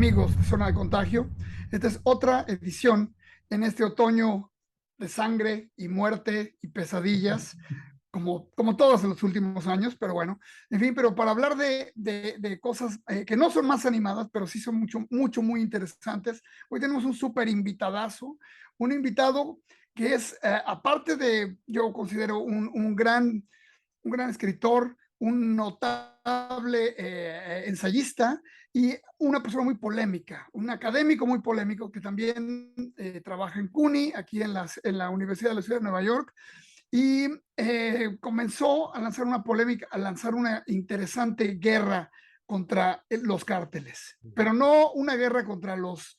amigos de Zona de Contagio. Esta es otra edición en este otoño de sangre y muerte y pesadillas, como todos en los últimos años, pero bueno, en fin, pero para hablar de cosas que no son más animadas, pero sí son muy interesantes. Hoy tenemos un súper invitadazo, un invitado que es, aparte de, yo considero un gran escritor, un notable ensayista y una persona muy polémica, un académico muy polémico que también trabaja en CUNY, aquí en la Universidad de la Ciudad de Nueva York, y comenzó a lanzar una polémica, a lanzar una interesante guerra contra los cárteles, pero no una guerra contra los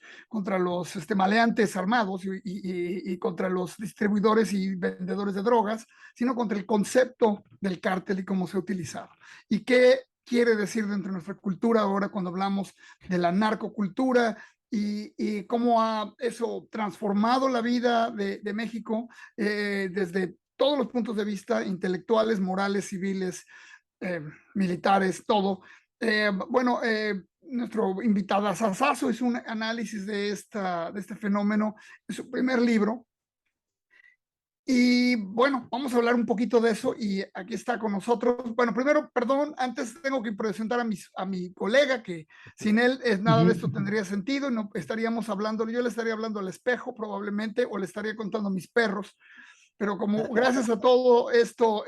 maleantes armados y contra los distribuidores y vendedores de drogas, sino contra el concepto del cártel y cómo se ha utilizado. ¿Y qué quiere decir dentro de nuestra cultura ahora cuando hablamos de la narcocultura y cómo ha eso transformado la vida de México desde todos los puntos de vista, intelectuales, morales, civiles, militares, todo? Bueno, nuestro invitado Sasazo hizo un análisis de este fenómeno en su primer libro. Y bueno, vamos a hablar un poquito de eso y aquí está con nosotros. Bueno, primero, perdón, antes tengo que presentar a mi colega, que sin él nada de esto tendría sentido, no estaríamos hablando, yo le estaría hablando al espejo probablemente, o le estaría contando a mis perros, pero como gracias a todo esto,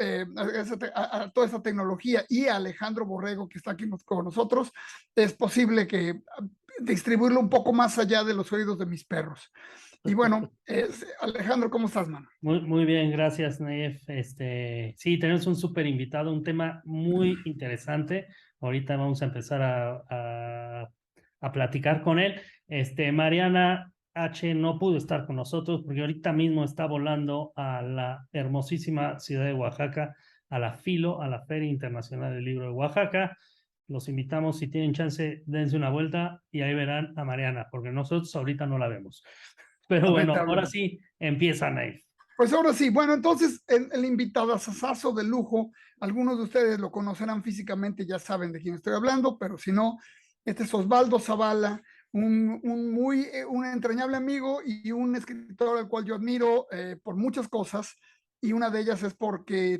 a toda esta tecnología y a Alejandro Borrego que está aquí con nosotros, es posible que distribuirlo un poco más allá de los oídos de mis perros. Y bueno, Alejandro, ¿cómo estás, mano? Muy bien, gracias, Naif. Sí, tenemos un súper invitado, un tema muy interesante. Ahorita vamos a empezar a platicar con él. Mariana H. no pudo estar con nosotros porque ahorita mismo está volando a la hermosísima ciudad de Oaxaca, a la FILO, a la Feria Internacional del Libro de Oaxaca. Los invitamos, si tienen chance, dense una vuelta y ahí verán a Mariana, porque nosotros ahorita no la vemos. Pero bueno, ahora Lamentablemente. sí, empieza, Naif. Pues ahora sí, bueno, entonces el invitado sasazo de lujo, algunos de ustedes lo conocerán físicamente, ya saben de quién estoy hablando, pero si no, este es Osvaldo Zavala, un entrañable amigo y un escritor al cual yo admiro por muchas cosas, y una de ellas es porque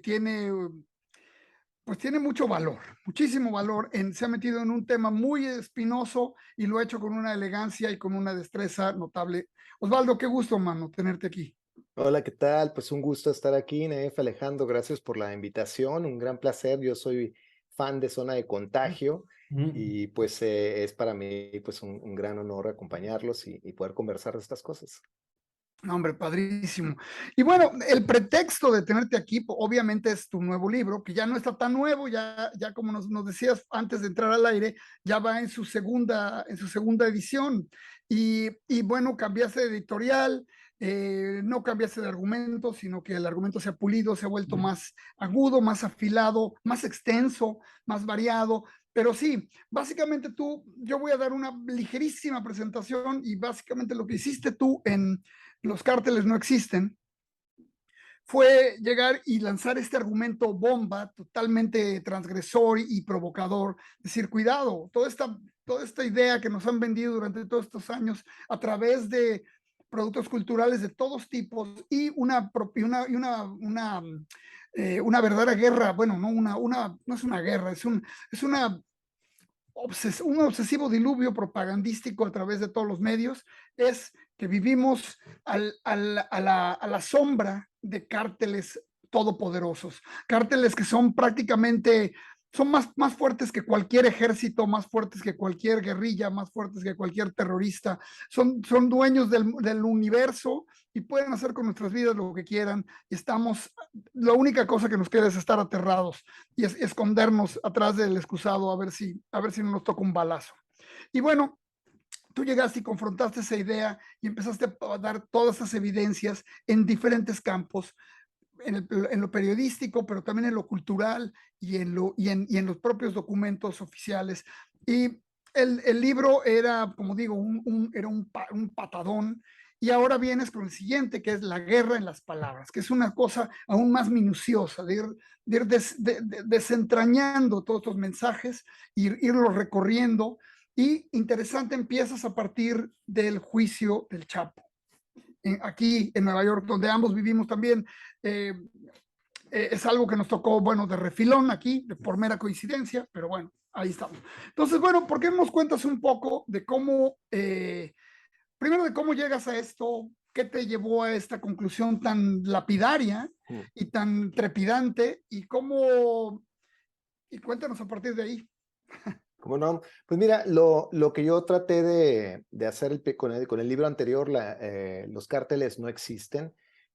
pues tiene mucho valor, muchísimo valor, se ha metido en un tema muy espinoso y lo ha hecho con una elegancia y con una destreza notable. Osvaldo, qué gusto, mano, tenerte aquí. Hola, ¿qué tal? Pues un gusto estar aquí, Neef Alejandro, gracias por la invitación, un gran placer. Yo soy fan de Zona de Contagio Mm. y pues es para mí pues un gran honor acompañarlos y poder conversar de estas cosas. No, hombre, padrísimo. Y bueno, el pretexto de tenerte aquí, obviamente, es tu nuevo libro, que ya no está tan nuevo, ya como nos decías antes de entrar al aire, ya va en su segunda edición. Y bueno, cambiaste de editorial, no cambiaste de argumento, sino que el argumento se ha pulido, se ha vuelto más agudo, más afilado, más extenso, más variado. Pero sí, básicamente yo voy a dar una ligerísima presentación y básicamente lo que hiciste tú en Los cárteles no existen, fue llegar y lanzar este argumento bomba totalmente transgresor y provocador, decir, cuidado, toda esta idea que nos han vendido durante todos estos años a través de productos culturales de todos tipos y una verdadera guerra, bueno, no es una guerra, es un obsesivo diluvio propagandístico a través de todos los medios, es que vivimos a la sombra de cárteles todopoderosos, cárteles que son prácticamente, son más fuertes que cualquier ejército, más fuertes que cualquier guerrilla, más fuertes que cualquier terrorista, son dueños del universo y pueden hacer con nuestras vidas lo que quieran, y la única cosa que nos queda es estar aterrados y escondernos atrás del excusado a ver si no nos toca un balazo. Y bueno, tú llegaste y confrontaste esa idea y empezaste a dar todas esas evidencias en diferentes campos, en lo periodístico, pero también en lo cultural y en los propios documentos oficiales. Y el libro era, como digo, era un patadón. Y ahora vienes con el siguiente, que es La guerra en las palabras, que es una cosa aún más minuciosa, de ir desentrañando todos estos mensajes, irlos recorriendo Y interesante, empiezas a partir del juicio del Chapo. Aquí en Nueva York, donde ambos vivimos también, es algo que nos tocó, bueno, de refilón aquí, por mera coincidencia, pero bueno, ahí estamos. Entonces, bueno, ¿por qué no nos cuentas un poco de cómo, primero de cómo llegas a esto, qué te llevó a esta conclusión tan lapidaria y tan trepidante, y cuéntanos a partir de ahí. ¿Cómo no? Pues mira, lo que yo traté de hacer con el libro anterior, Los cárteles no existen,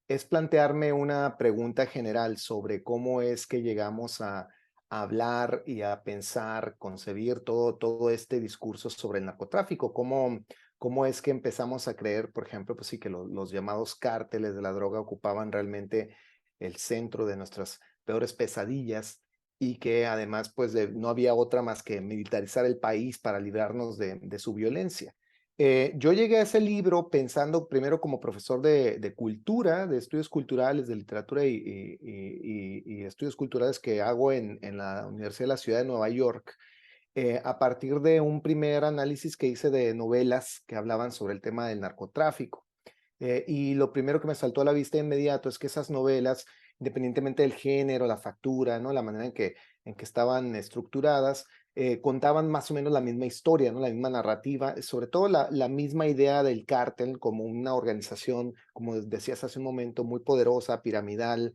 es plantearme una pregunta general sobre cómo es que llegamos a hablar y a pensar, concebir todo este discurso sobre el narcotráfico, cómo es que empezamos a creer, por ejemplo, pues sí, que los llamados cárteles de la droga ocupaban realmente el centro de nuestras peores pesadillas, y que además pues no había otra más que militarizar el país para librarnos de su violencia. Yo llegué a ese libro pensando primero como profesor de cultura, de estudios culturales, de literatura y estudios culturales que hago en la Universidad de la Ciudad de Nueva York, a partir de un primer análisis que hice de novelas que hablaban sobre el tema del narcotráfico. Y lo primero que me saltó a la vista de inmediato es que esas novelas, independientemente del género, la factura, ¿no? La manera en que estaban estructuradas, contaban más o menos la misma historia, ¿no? La misma narrativa, sobre todo la misma idea del cártel como una organización, como decías hace un momento, muy poderosa, piramidal,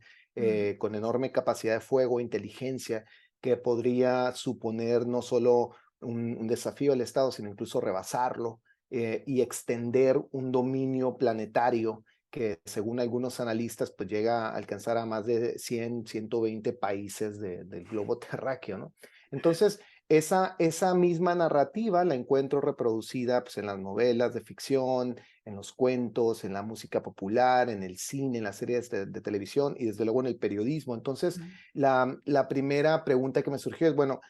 con enorme capacidad de fuego, inteligencia, que podría suponer no solo un desafío al Estado, sino incluso rebasarlo. Y extender un dominio planetario que según algunos analistas pues llega a alcanzar a más de 100, 120 países del globo terráqueo, ¿no? Entonces, esa misma narrativa la encuentro reproducida pues, en las novelas de ficción, en los cuentos, en la música popular, en el cine, en las series de televisión y desde luego en el periodismo. Entonces, la primera pregunta que me surgió es, bueno,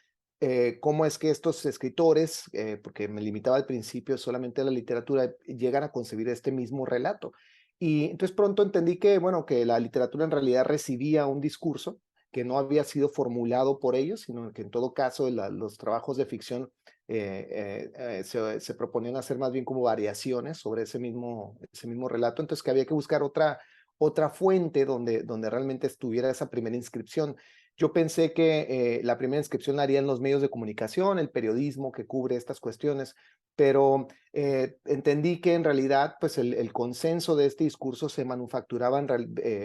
cómo es que estos escritores, porque me limitaba al principio solamente a la literatura, llegan a concebir este mismo relato. Y entonces pronto entendí que, bueno, que la literatura en realidad recibía un discurso que no había sido formulado por ellos, sino que en todo caso los trabajos de ficción se proponían hacer más bien como variaciones sobre ese mismo relato, entonces que había que buscar otra fuente donde realmente estuviera esa primera inscripción. Yo pensé que la primera inscripción la haría en los medios de comunicación, el periodismo que cubre estas cuestiones, pero entendí que en realidad pues el consenso de este discurso se manufacturaba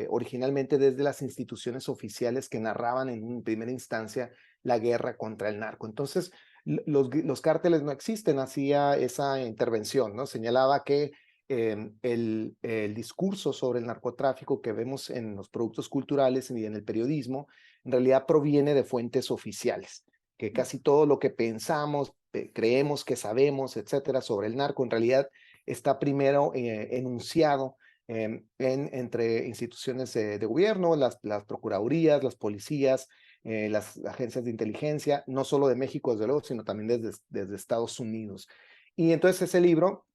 originalmente desde las instituciones oficiales que narraban en primera instancia la guerra contra el narco. Entonces, los cárteles no existen, hacía esa intervención, ¿no? Señalaba que el discurso sobre el narcotráfico que vemos en los productos culturales y en el periodismo en realidad proviene de fuentes oficiales, que casi todo lo que pensamos, creemos que sabemos, etcétera, sobre el narco, en realidad está primero enunciado entre instituciones de gobierno, las procuradurías, las policías, las agencias de inteligencia, no solo de México, desde luego, sino también desde Estados Unidos. Y entonces ese libro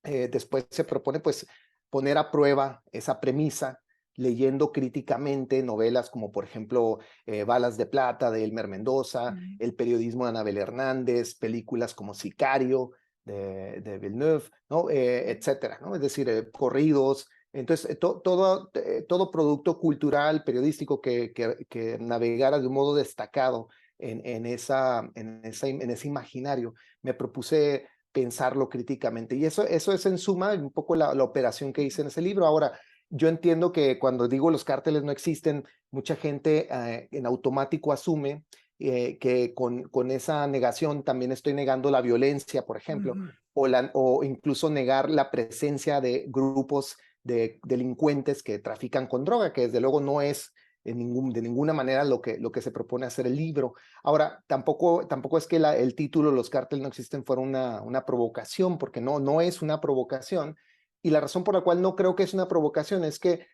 después se propone pues poner a prueba esa premisa leyendo críticamente novelas como por ejemplo Balas de Plata de Elmer Mendoza, el periodismo de Anabel Hernández, películas como Sicario de Villeneuve, ¿no? Etcétera, ¿no? Es decir, corridos. Entonces, todo producto cultural, periodístico que navegara de un modo destacado en ese imaginario, me propuse pensarlo críticamente. Y eso es en suma un poco la operación que hice en ese libro. Ahora, yo entiendo que cuando digo los cárteles no existen, mucha gente en automático asume que con esa negación también estoy negando la violencia, por ejemplo, o incluso negar la presencia de grupos de delincuentes que trafican con droga, que desde luego no es de ninguna manera lo que se propone hacer el libro. Ahora, tampoco es que el título Los cárteles no existen fuera una provocación, porque no es una provocación. Y la razón por la cual no creo que es una provocación es que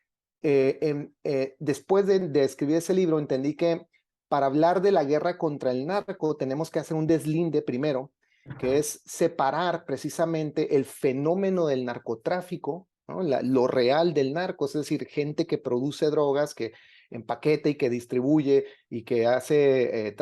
después de escribir ese libro entendí que para hablar de la guerra contra el narco tenemos que hacer un deslinde primero, que es separar precisamente el fenómeno del narcotráfico, ¿no? Lo real del narco, es decir, gente que produce drogas, que empaqueta y que distribuye y que hace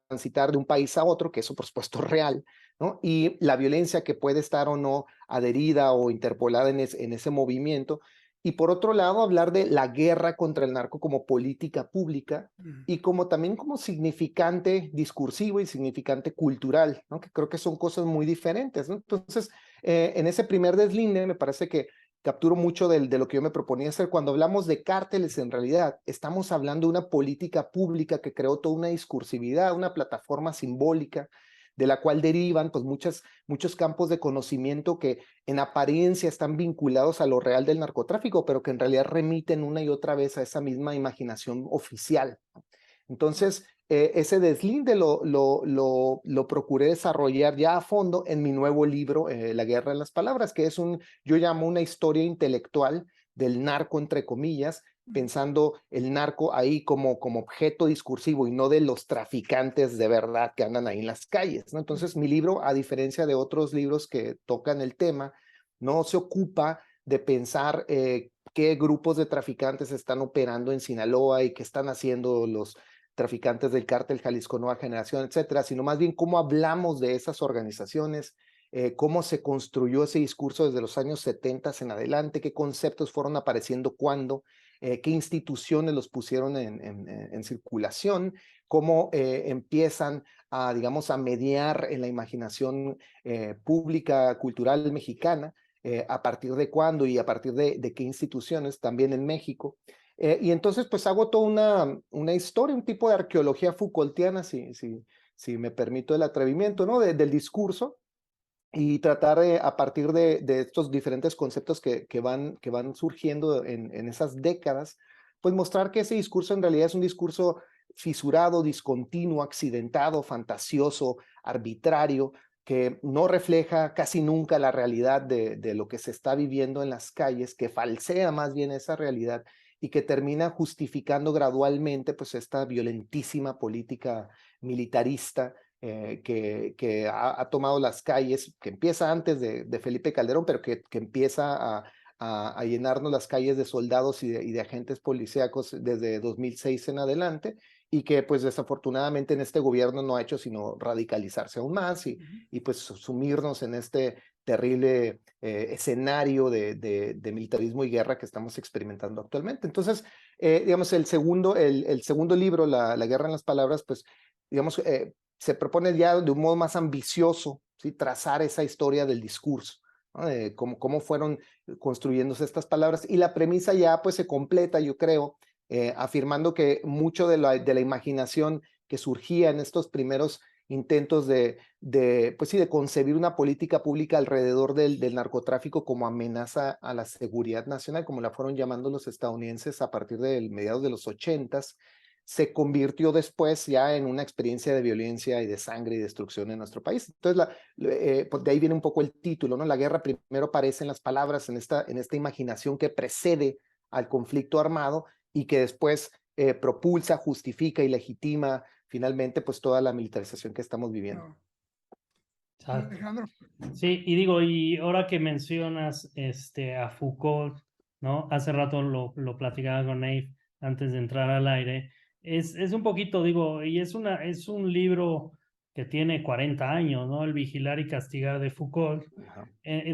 transitar de un país a otro, que eso por supuesto es real, ¿no? Y la violencia que puede estar o no adherida o interpolada en ese movimiento. Y por otro lado, hablar de la guerra contra el narco como política pública y como también como significante discursivo y significante cultural, ¿no? Que creo que son cosas muy diferentes, ¿no? Entonces, en ese primer deslinde me parece que capturo mucho de lo que yo me proponía hacer. Cuando hablamos de cárteles, en realidad estamos hablando de una política pública que creó toda una discursividad, una plataforma simbólica de la cual derivan pues muchos campos de conocimiento que en apariencia están vinculados a lo real del narcotráfico, pero que en realidad remiten una y otra vez a esa misma imaginación oficial. Entonces, ese deslinde lo procuré desarrollar ya a fondo en mi nuevo libro, La guerra de las palabras, que es yo llamo una historia intelectual del narco, entre comillas, pensando el narco ahí como objeto discursivo y no de los traficantes de verdad que andan ahí en las calles, ¿no? Entonces, mi libro, a diferencia de otros libros que tocan el tema, no se ocupa de pensar qué grupos de traficantes están operando en Sinaloa y qué están haciendo los traficantes del cártel Jalisco Nueva Generación, etcétera, sino más bien cómo hablamos de esas organizaciones, cómo se construyó ese discurso desde los años 70 en adelante, qué conceptos fueron apareciendo cuándo, qué instituciones los pusieron en circulación, cómo empiezan a, digamos, a mediar en la imaginación pública, cultural mexicana, a partir de cuándo y a partir de qué instituciones, también en México. Y entonces pues hago toda una historia, un tipo de arqueología Foucaultiana, si me permito el atrevimiento, ¿no? Del discurso, y tratar a partir de estos diferentes conceptos que van surgiendo en esas décadas, pues mostrar que ese discurso en realidad es un discurso fisurado, discontinuo, accidentado, fantasioso, arbitrario, que no refleja casi nunca la realidad de lo que se está viviendo en las calles, que falsea más bien esa realidad y que termina justificando gradualmente pues esta violentísima política militarista que ha tomado las calles, que empieza antes de Felipe Calderón, pero que empieza a llenarnos las calles de soldados y de agentes policíacos desde 2006 en adelante, y que pues desafortunadamente en este gobierno no ha hecho sino radicalizarse aún más y pues sumirnos en este terrible escenario de militarismo y guerra que estamos experimentando actualmente. Entonces, digamos, el segundo libro, la guerra en las palabras, pues, digamos, se propone ya de un modo más ambicioso, ¿sí? Trazar esa historia del discurso, ¿no? De cómo fueron construyéndose estas palabras, y la premisa ya pues se completa, yo creo, afirmando que mucho de la imaginación que surgía en estos primeros intentos pues sí, de concebir una política pública alrededor del narcotráfico como amenaza a la seguridad nacional, como la fueron llamando los estadounidenses a partir de mediados de los 80s, se convirtió después ya en una experiencia de violencia y de sangre y destrucción en nuestro país. Entonces, pues de ahí viene un poco el título, ¿no? La guerra primero aparece en las palabras, en esta imaginación que precede al conflicto armado y que después propulsa, justifica y legitima finalmente pues toda la militarización que estamos viviendo. No. Sí, Alejandro. Sí, y digo, y ahora que mencionas a Foucault, ¿no? Hace rato lo platicaba con Nate antes de entrar al aire. Es un poquito, digo, y es un libro que tiene 40 años, ¿no? El Vigilar y Castigar de Foucault,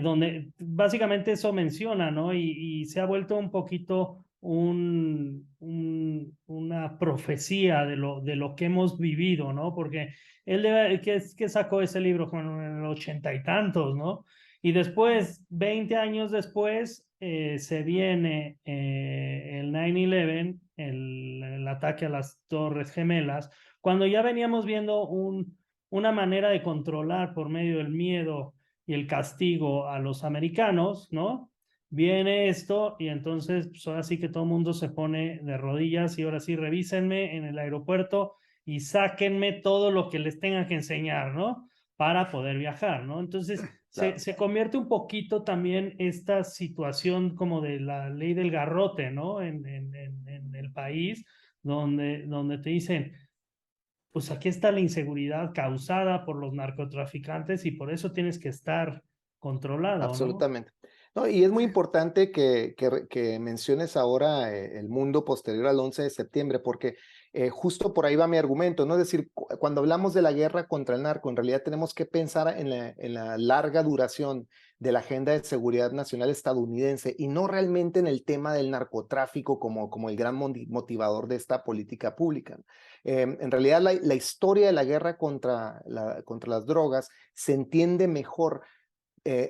donde básicamente eso menciona, ¿no? Y se ha vuelto un poquito una profecía de lo que hemos vivido, ¿no? Porque él que sacó ese libro en los 80 y tantos, ¿no? Y después, 20 años después, se viene el 9/11, el ataque a las Torres Gemelas, cuando ya veníamos viendo una manera de controlar por medio del miedo y el castigo a los americanos, ¿no? Viene esto y entonces pues ahora sí que todo el mundo se pone de rodillas y ahora sí revísenme en el aeropuerto y sáquenme todo lo que les tengan que enseñar, ¿no? Para poder viajar, ¿no? Entonces Claro. se convierte un poquito también esta situación como de la ley del garrote, ¿no? En el país, donde te dicen, pues aquí está la inseguridad causada por los narcotraficantes y por eso tienes que estar controlado, ¿no? Absolutamente. No, y es muy importante que menciones ahora el mundo posterior al 11 de septiembre, porque justo por ahí va mi argumento, ¿no? Es decir, cuando hablamos de la guerra contra el narco, en realidad tenemos que pensar en la larga duración de la agenda de seguridad nacional estadounidense y no realmente en el tema del narcotráfico como el gran motivador de esta política pública. En realidad, la historia de la guerra contra las drogas se entiende mejor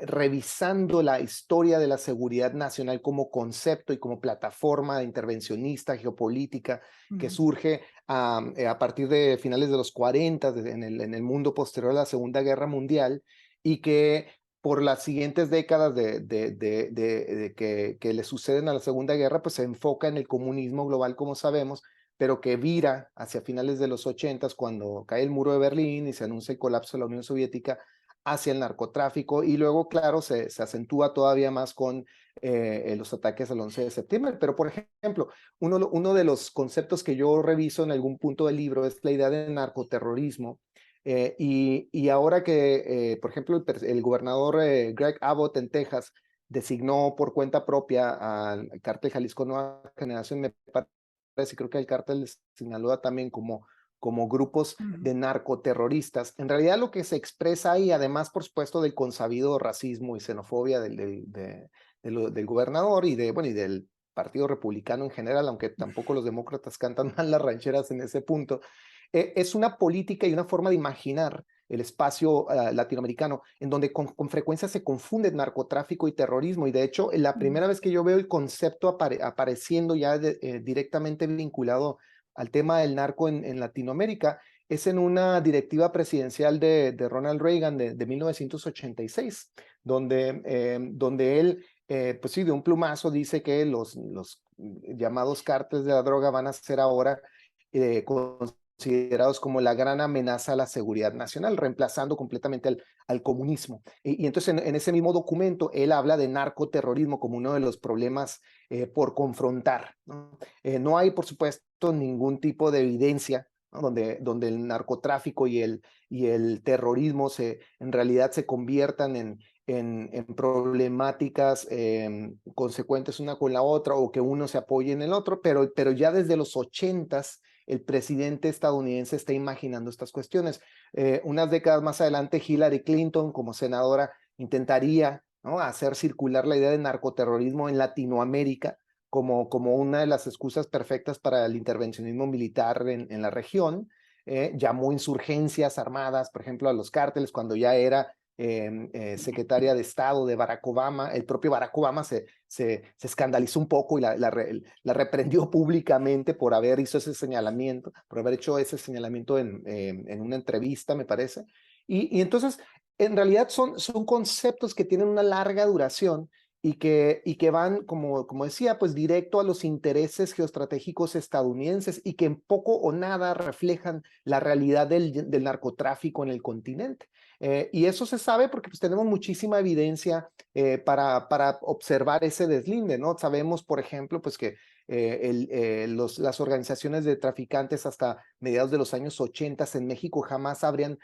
revisando la historia de la seguridad nacional como concepto y como plataforma intervencionista geopolítica que surge a partir de finales de los 40 en el mundo posterior a la Segunda Guerra Mundial, y que por las siguientes décadas que le suceden a la Segunda Guerra, pues se enfoca en el comunismo global, como sabemos, pero que vira hacia finales de los 80 cuando cae el muro de Berlín y se anuncia el colapso de la Unión Soviética, hacia el narcotráfico, y luego, claro, se acentúa todavía más con los ataques al 11 de septiembre. Pero, por ejemplo, uno de los conceptos que yo reviso en algún punto del libro es la idea de narcoterrorismo, y ahora que, por ejemplo, el gobernador Greg Abbott en Texas designó por cuenta propia al cártel Jalisco Nueva Generación, me parece, creo que el cártel de Sinaloa también como grupos de narcoterroristas. En realidad lo que se expresa ahí, además por supuesto del consabido racismo y xenofobia del gobernador y del Partido Republicano en general, aunque tampoco los demócratas cantan mal las rancheras en ese punto, es una política y una forma de imaginar el espacio latinoamericano, en donde con frecuencia se confunde narcotráfico y terrorismo, y de hecho la primera vez que yo veo el concepto apareciendo ya directamente vinculado al tema del narco en Latinoamérica es en una directiva presidencial de Ronald Reagan de 1986, donde él, pues sí, de un plumazo dice que los llamados cárteles de la droga van a ser ahora considerados como la gran amenaza a la seguridad nacional, reemplazando completamente al comunismo. Y entonces en ese mismo documento él habla de narcoterrorismo como uno de los problemas por confrontar, ¿no? No hay, por supuesto, ningún tipo de evidencia, ¿no? donde el narcotráfico y el terrorismo en realidad se conviertan en problemáticas consecuentes una con la otra, o que uno se apoye en el otro, pero ya desde los 80s el presidente estadounidense está imaginando estas cuestiones. Unas décadas más adelante, Hillary Clinton, como senadora, intentaría, ¿no?, hacer circular la idea de narcoterrorismo en Latinoamérica como una de las excusas perfectas para el intervencionismo militar en la región. Llamó insurgencias armadas, por ejemplo, a los cárteles cuando ya era secretaria de Estado de Barack Obama. El propio Barack Obama se escandalizó un poco y la reprendió públicamente por haber hecho ese señalamiento en una entrevista, me parece. Y entonces, en realidad son conceptos que tienen una larga duración y que van, como decía, pues directo a los intereses geoestratégicos estadounidenses, y que en poco o nada reflejan la realidad del narcotráfico en el continente. Y eso se sabe porque pues, tenemos muchísima evidencia para observar ese deslinde, ¿no? Sabemos, por ejemplo, pues que las organizaciones de traficantes hasta mediados de los años 80 en México jamás habrían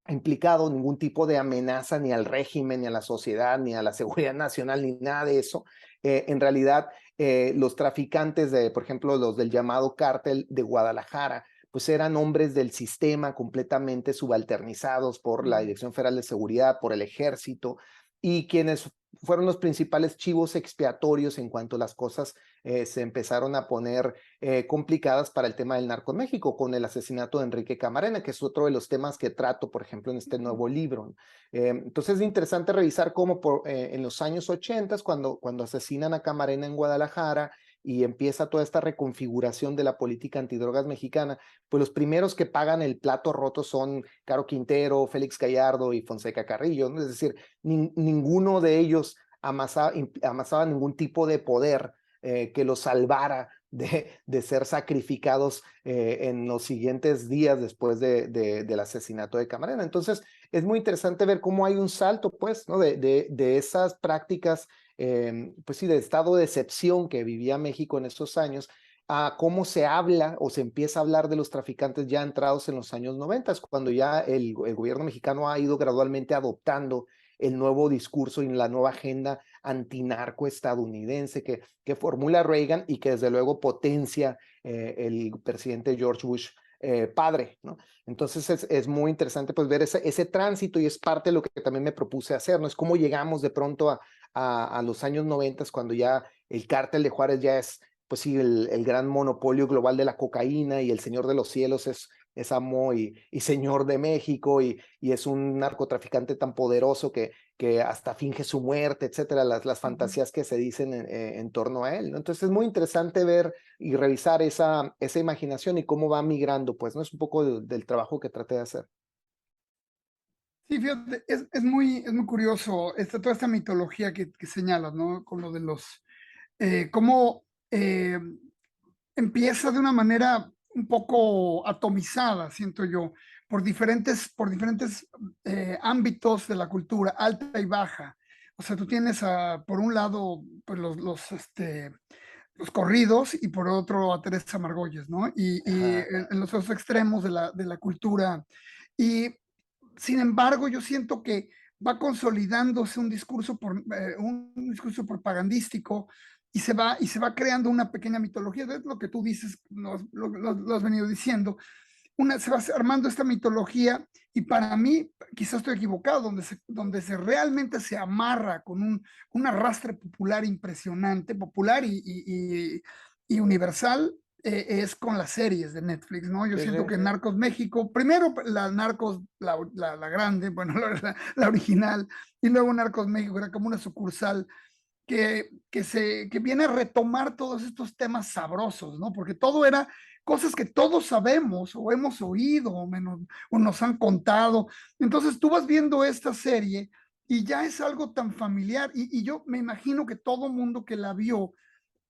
implicado ningún tipo de amenaza ni al régimen, ni a la sociedad, ni a la seguridad nacional, ni nada de eso. En realidad, los traficantes, por ejemplo, los del llamado cártel de Guadalajara, pues eran hombres del sistema completamente subalternizados por la Dirección Federal de Seguridad, por el Ejército, y quienes fueron los principales chivos expiatorios en cuanto las cosas se empezaron a poner complicadas para el tema del narco en México, con el asesinato de Enrique Camarena, que es otro de los temas que trato, por ejemplo, en este nuevo libro. Entonces es interesante revisar cómo en los años 80, cuando asesinan a Camarena en Guadalajara y empieza toda esta reconfiguración de la política antidrogas mexicana, pues los primeros que pagan el plato roto son Caro Quintero, Félix Gallardo y Fonseca Carrillo, ¿no? Es decir, ninguno de ellos amasaba ningún tipo de poder que los salvara de ser sacrificados en los siguientes días después del asesinato de Camarena. Entonces, es muy interesante ver cómo hay un salto, pues, ¿no?, de esas prácticas, pues sí, de estado de excepción que vivía México en esos años, a cómo se habla o se empieza a hablar de los traficantes ya entrados en los años 90, cuando ya el gobierno mexicano ha ido gradualmente adoptando el nuevo discurso y la nueva agenda antinarco estadounidense que formula Reagan y que desde luego potencia el presidente George Bush padre, ¿no? Entonces es muy interesante pues ver ese tránsito y es parte de lo que también me propuse hacer, ¿no? Es cómo llegamos de pronto a los años 90 cuando ya el cártel de Juárez ya es, pues sí, el gran monopolio global de la cocaína y el Señor de los Cielos es amo y señor de México y es un narcotraficante tan poderoso que hasta finge su muerte, etcétera, las fantasías que se dicen en torno a él, ¿no? Entonces es muy interesante ver y revisar esa imaginación y cómo va migrando, pues, ¿no? Es un poco del trabajo que traté de hacer. Sí, fíjate, es muy curioso toda esta mitología que señalas, ¿no? Con lo de cómo empieza de una manera un poco atomizada, siento yo, por diferentes ámbitos de la cultura, alta y baja. O sea, tú tienes por un lado, pues los corridos y por otro a Teresa Margolles, ¿no? Y en los dos extremos de la cultura. Y sin embargo, yo siento que va consolidándose un discurso propagandístico y se va creando una pequeña mitología. Es lo que tú dices, lo has venido diciendo. Se va armando esta mitología y para mí, quizás estoy equivocado, donde se realmente se amarra con un arrastre popular impresionante, popular y universal, es con las series de Netflix, ¿no? Yo Sí, siento sí. que Narcos México, primero la Narcos, la grande, bueno, la original, y luego Narcos México era como una sucursal que viene a retomar todos estos temas sabrosos, ¿no? Porque todo era cosas que todos sabemos o hemos oído o nos han contado. Entonces tú vas viendo esta serie y ya es algo tan familiar y yo me imagino que todo mundo que la vio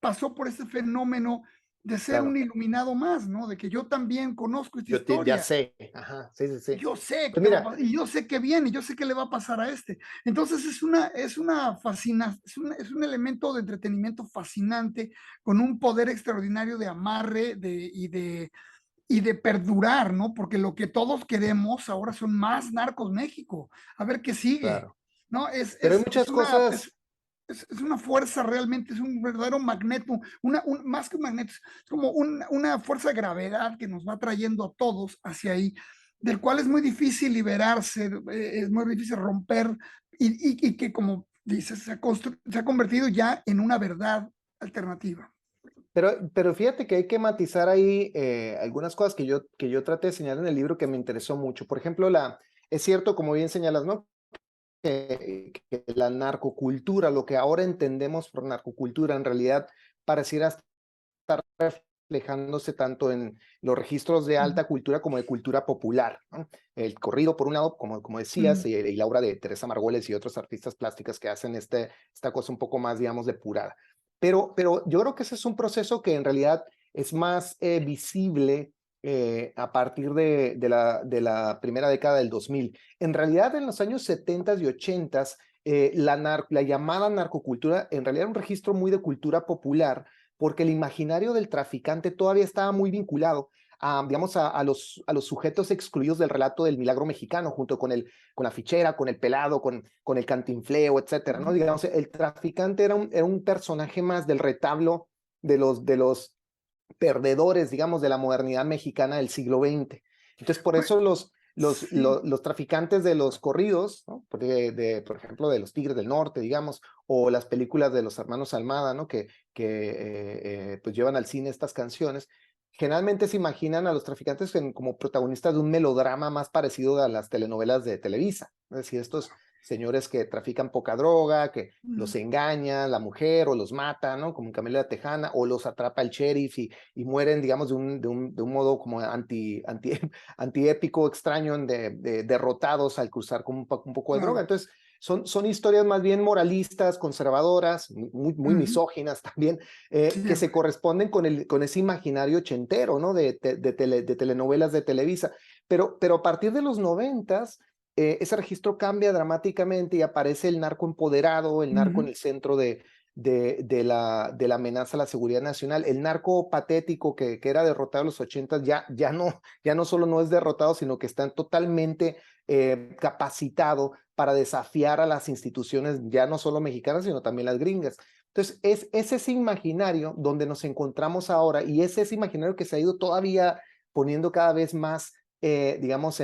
pasó por ese fenómeno de ser un Claro, iluminado más, ¿no? De que yo también conozco esta ya historia, sé, ajá, sí, sí, sí. yo sé Pues qué va a mira, pasar, y yo sé qué viene, y yo sé qué le va a pasar a este. Entonces es una fascinación, es un elemento de entretenimiento fascinante, con un poder extraordinario de amarre y de perdurar, ¿no? Porque lo que todos queremos ahora son más Narcos México. A ver qué sigue, claro, ¿no? pero hay muchas cosas. Es una fuerza realmente, es un verdadero magneto, más que un magneto, es como una fuerza de gravedad que nos va trayendo a todos hacia ahí, del cual es muy difícil liberarse, es muy difícil romper y que, como dices, se ha convertido ya en una verdad alternativa. Pero fíjate que hay que matizar ahí algunas cosas que yo traté de señalar en el libro que me interesó mucho. Por ejemplo, es cierto, como bien señalas, ¿no? Que la narcocultura, lo que ahora entendemos por narcocultura, en realidad pareciera estar reflejándose tanto en los registros de alta cultura como de cultura popular, ¿no? El corrido, por un lado, como decías, y la obra de Teresa Margolles y otros artistas plásticas que hacen esta cosa un poco más, digamos, depurada. Pero yo creo que ese es un proceso que en realidad es más visible a partir de la primera década del 2000. En realidad, en los años 70 y 80, la llamada narcocultura en realidad era un registro muy de cultura popular, porque el imaginario del traficante todavía estaba muy vinculado digamos, a los sujetos excluidos del relato del milagro mexicano, junto con la fichera, con el pelado, con el cantinfleo, etcétera, ¿no? Digamos, el traficante era un personaje más del retablo de los perdedores, digamos, de la modernidad mexicana del siglo XX. Entonces, por eso Sí. los traficantes de los corridos, ¿no? Por ejemplo, de los Tigres del Norte, digamos, o las películas de los hermanos Almada, ¿no? Pues llevan al cine estas canciones, generalmente se imaginan a los traficantes como protagonistas de un melodrama más parecido a las telenovelas de Televisa. Es decir, estos señores que trafican poca droga, que los engañan la mujer o los mata, ¿no? Como en Camila Tejana, o los atrapa el sheriff y mueren, digamos, de un modo como antiépico, extraño, derrotados al cruzar con un poco de droga. Claro. Entonces, son historias más bien moralistas, conservadoras, muy misóginas también, que se Siempre. corresponden con ese imaginario ochentero, ¿no? De telenovelas de Televisa. Pero a partir de los 90, ese registro cambia dramáticamente y aparece el narco empoderado, el narco en el centro de la amenaza a la seguridad nacional. El narco patético que era derrotado en los 80 ya no solo no es derrotado, sino que está totalmente capacitado para desafiar a las instituciones, ya no solo mexicanas, sino también las gringas. Entonces, es ese imaginario donde nos encontramos ahora, y es ese imaginario que se ha ido todavía poniendo cada vez más, digamos,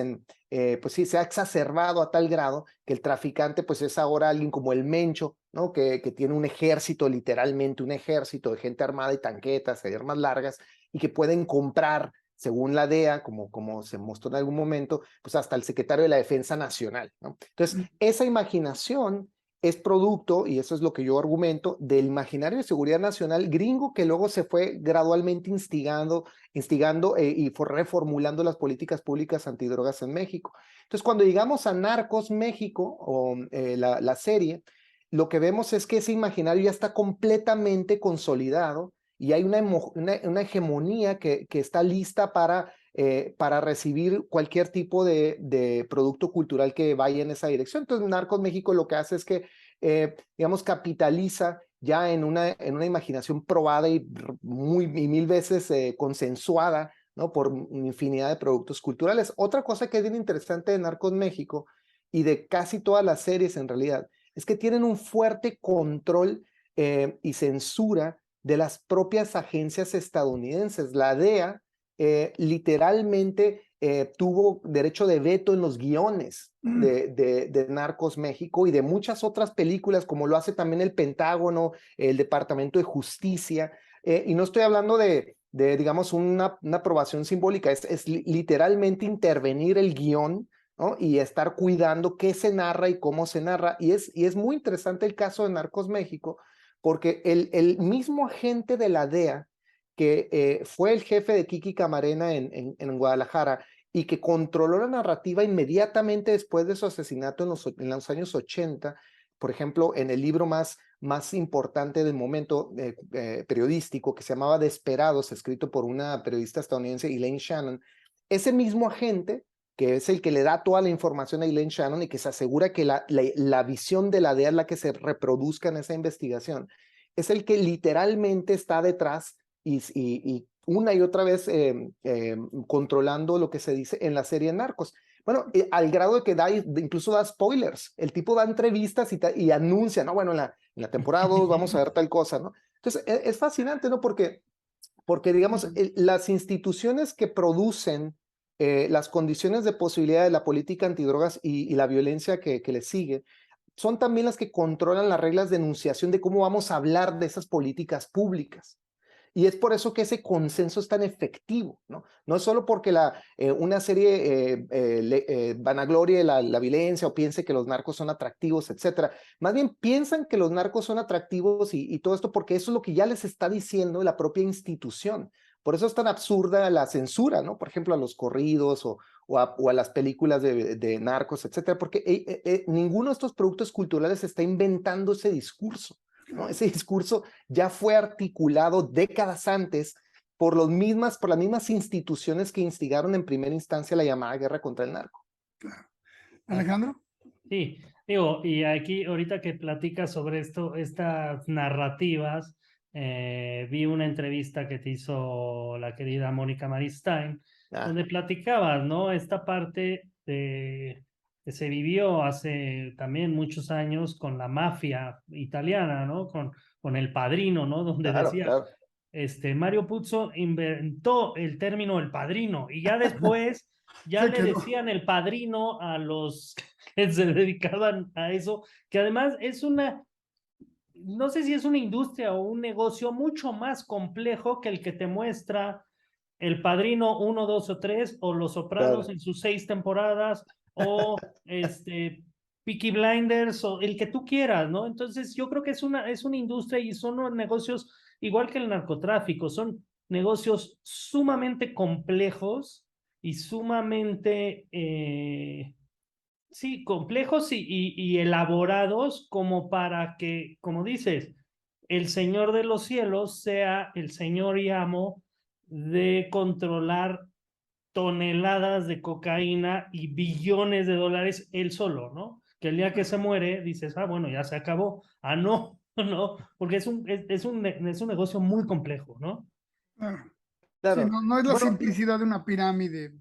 pues sí, se ha exacerbado a tal grado que el traficante pues es ahora alguien como el Mencho, ¿no? Que tiene un ejército, literalmente un ejército de gente armada y tanquetas y armas largas, y que pueden comprar, según la DEA, como se mostró en algún momento, pues hasta el secretario de la Defensa Nacional, ¿no? Entonces, esa imaginación es producto, y eso es lo que yo argumento, del imaginario de seguridad nacional gringo que luego se fue gradualmente instigando y fue reformulando las políticas públicas antidrogas en México. Entonces, cuando llegamos a Narcos México, o la serie, lo que vemos es que ese imaginario ya está completamente consolidado y hay una hegemonía que está lista para recibir cualquier tipo de producto cultural que vaya en esa dirección. Entonces, Narcos México lo que hace es que, digamos, capitaliza ya en una imaginación probada y mil veces consensuada, ¿no? Por infinidad de productos culturales. Otra cosa que es bien interesante de Narcos México y de casi todas las series en realidad, es que tienen un fuerte control y censura de las propias agencias estadounidenses. La DEA literalmente tuvo derecho de veto en los guiones de Narcos México y de muchas otras películas, como lo hace también el Pentágono, el Departamento de Justicia, y no estoy hablando digamos, una aprobación simbólica, es literalmente intervenir el guión, ¿no? Y estar cuidando qué se narra y cómo se narra, y es muy interesante el caso de Narcos México, porque el mismo agente de la DEA, que fue el jefe de Kiki Camarena en Guadalajara y que controló la narrativa inmediatamente después de su asesinato en los años 80, por ejemplo, en el libro más importante del momento periodístico, que se llamaba Desperados, escrito por una periodista estadounidense, Elaine Shannon, ese mismo agente, que es el que le da toda la información a Elaine Shannon y que se asegura que la visión de la DEA es la que se reproduzca en esa investigación, es el que literalmente está detrás y una y otra vez controlando lo que se dice en la serie Narcos. Bueno, al grado de que incluso da spoilers. El tipo da entrevistas y anuncia, ¿no? Bueno, en la temporada 2 vamos a ver tal cosa, ¿no? Entonces, es fascinante, ¿no? Porque digamos, las instituciones que producen las condiciones de posibilidad de la política antidrogas y la violencia que le sigue, son también las que controlan las reglas de enunciación de cómo vamos a hablar de esas políticas públicas. Y es por eso que ese consenso es tan efectivo, ¿no? No es solo porque una serie vanaglorie la violencia o piense que los narcos son atractivos, etcétera. Más bien piensan que los narcos son atractivos y todo esto porque eso es lo que ya les está diciendo la propia institución. Por eso es tan absurda la censura, ¿no? Por ejemplo, a los corridos o a las películas de narcos, etcétera, porque ninguno de estos productos culturales está inventando ese discurso, ¿no? Ese discurso ya fue articulado décadas antes por las mismas instituciones que instigaron en primera instancia la llamada guerra contra el narco. Claro. Alejandro. Sí, digo, y aquí ahorita que platicas sobre estas narrativas, vi una entrevista que te hizo la querida Mónica Maristain, donde platicabas, ¿no? Esta parte que se vivió hace también muchos años con la mafia italiana, ¿no? Con El Padrino, ¿no? Donde decía, claro. Mario Puzo inventó el término El Padrino y ya después ya le decían El Padrino a los que se dedicaban a eso, que además es no sé si es una industria o un negocio mucho más complejo que el que te muestra El Padrino 1, 2 o 3 o Los Sopranos en sus 6 temporadas o Peaky Blinders o el que tú quieras, ¿no? Entonces yo creo que es una industria y son negocios igual que el narcotráfico, son negocios sumamente complejos y sumamente sí, complejos y elaborados como para que, como dices, el Señor de los cielos sea el Señor y amo de controlar toneladas de cocaína y billones de dólares él solo, ¿no? Que el día que se muere dices, bueno, ya se acabó. No, no, porque es un negocio muy complejo, ¿no? Claro. Sí, Claro. no es la Bueno, simplicidad de una pirámide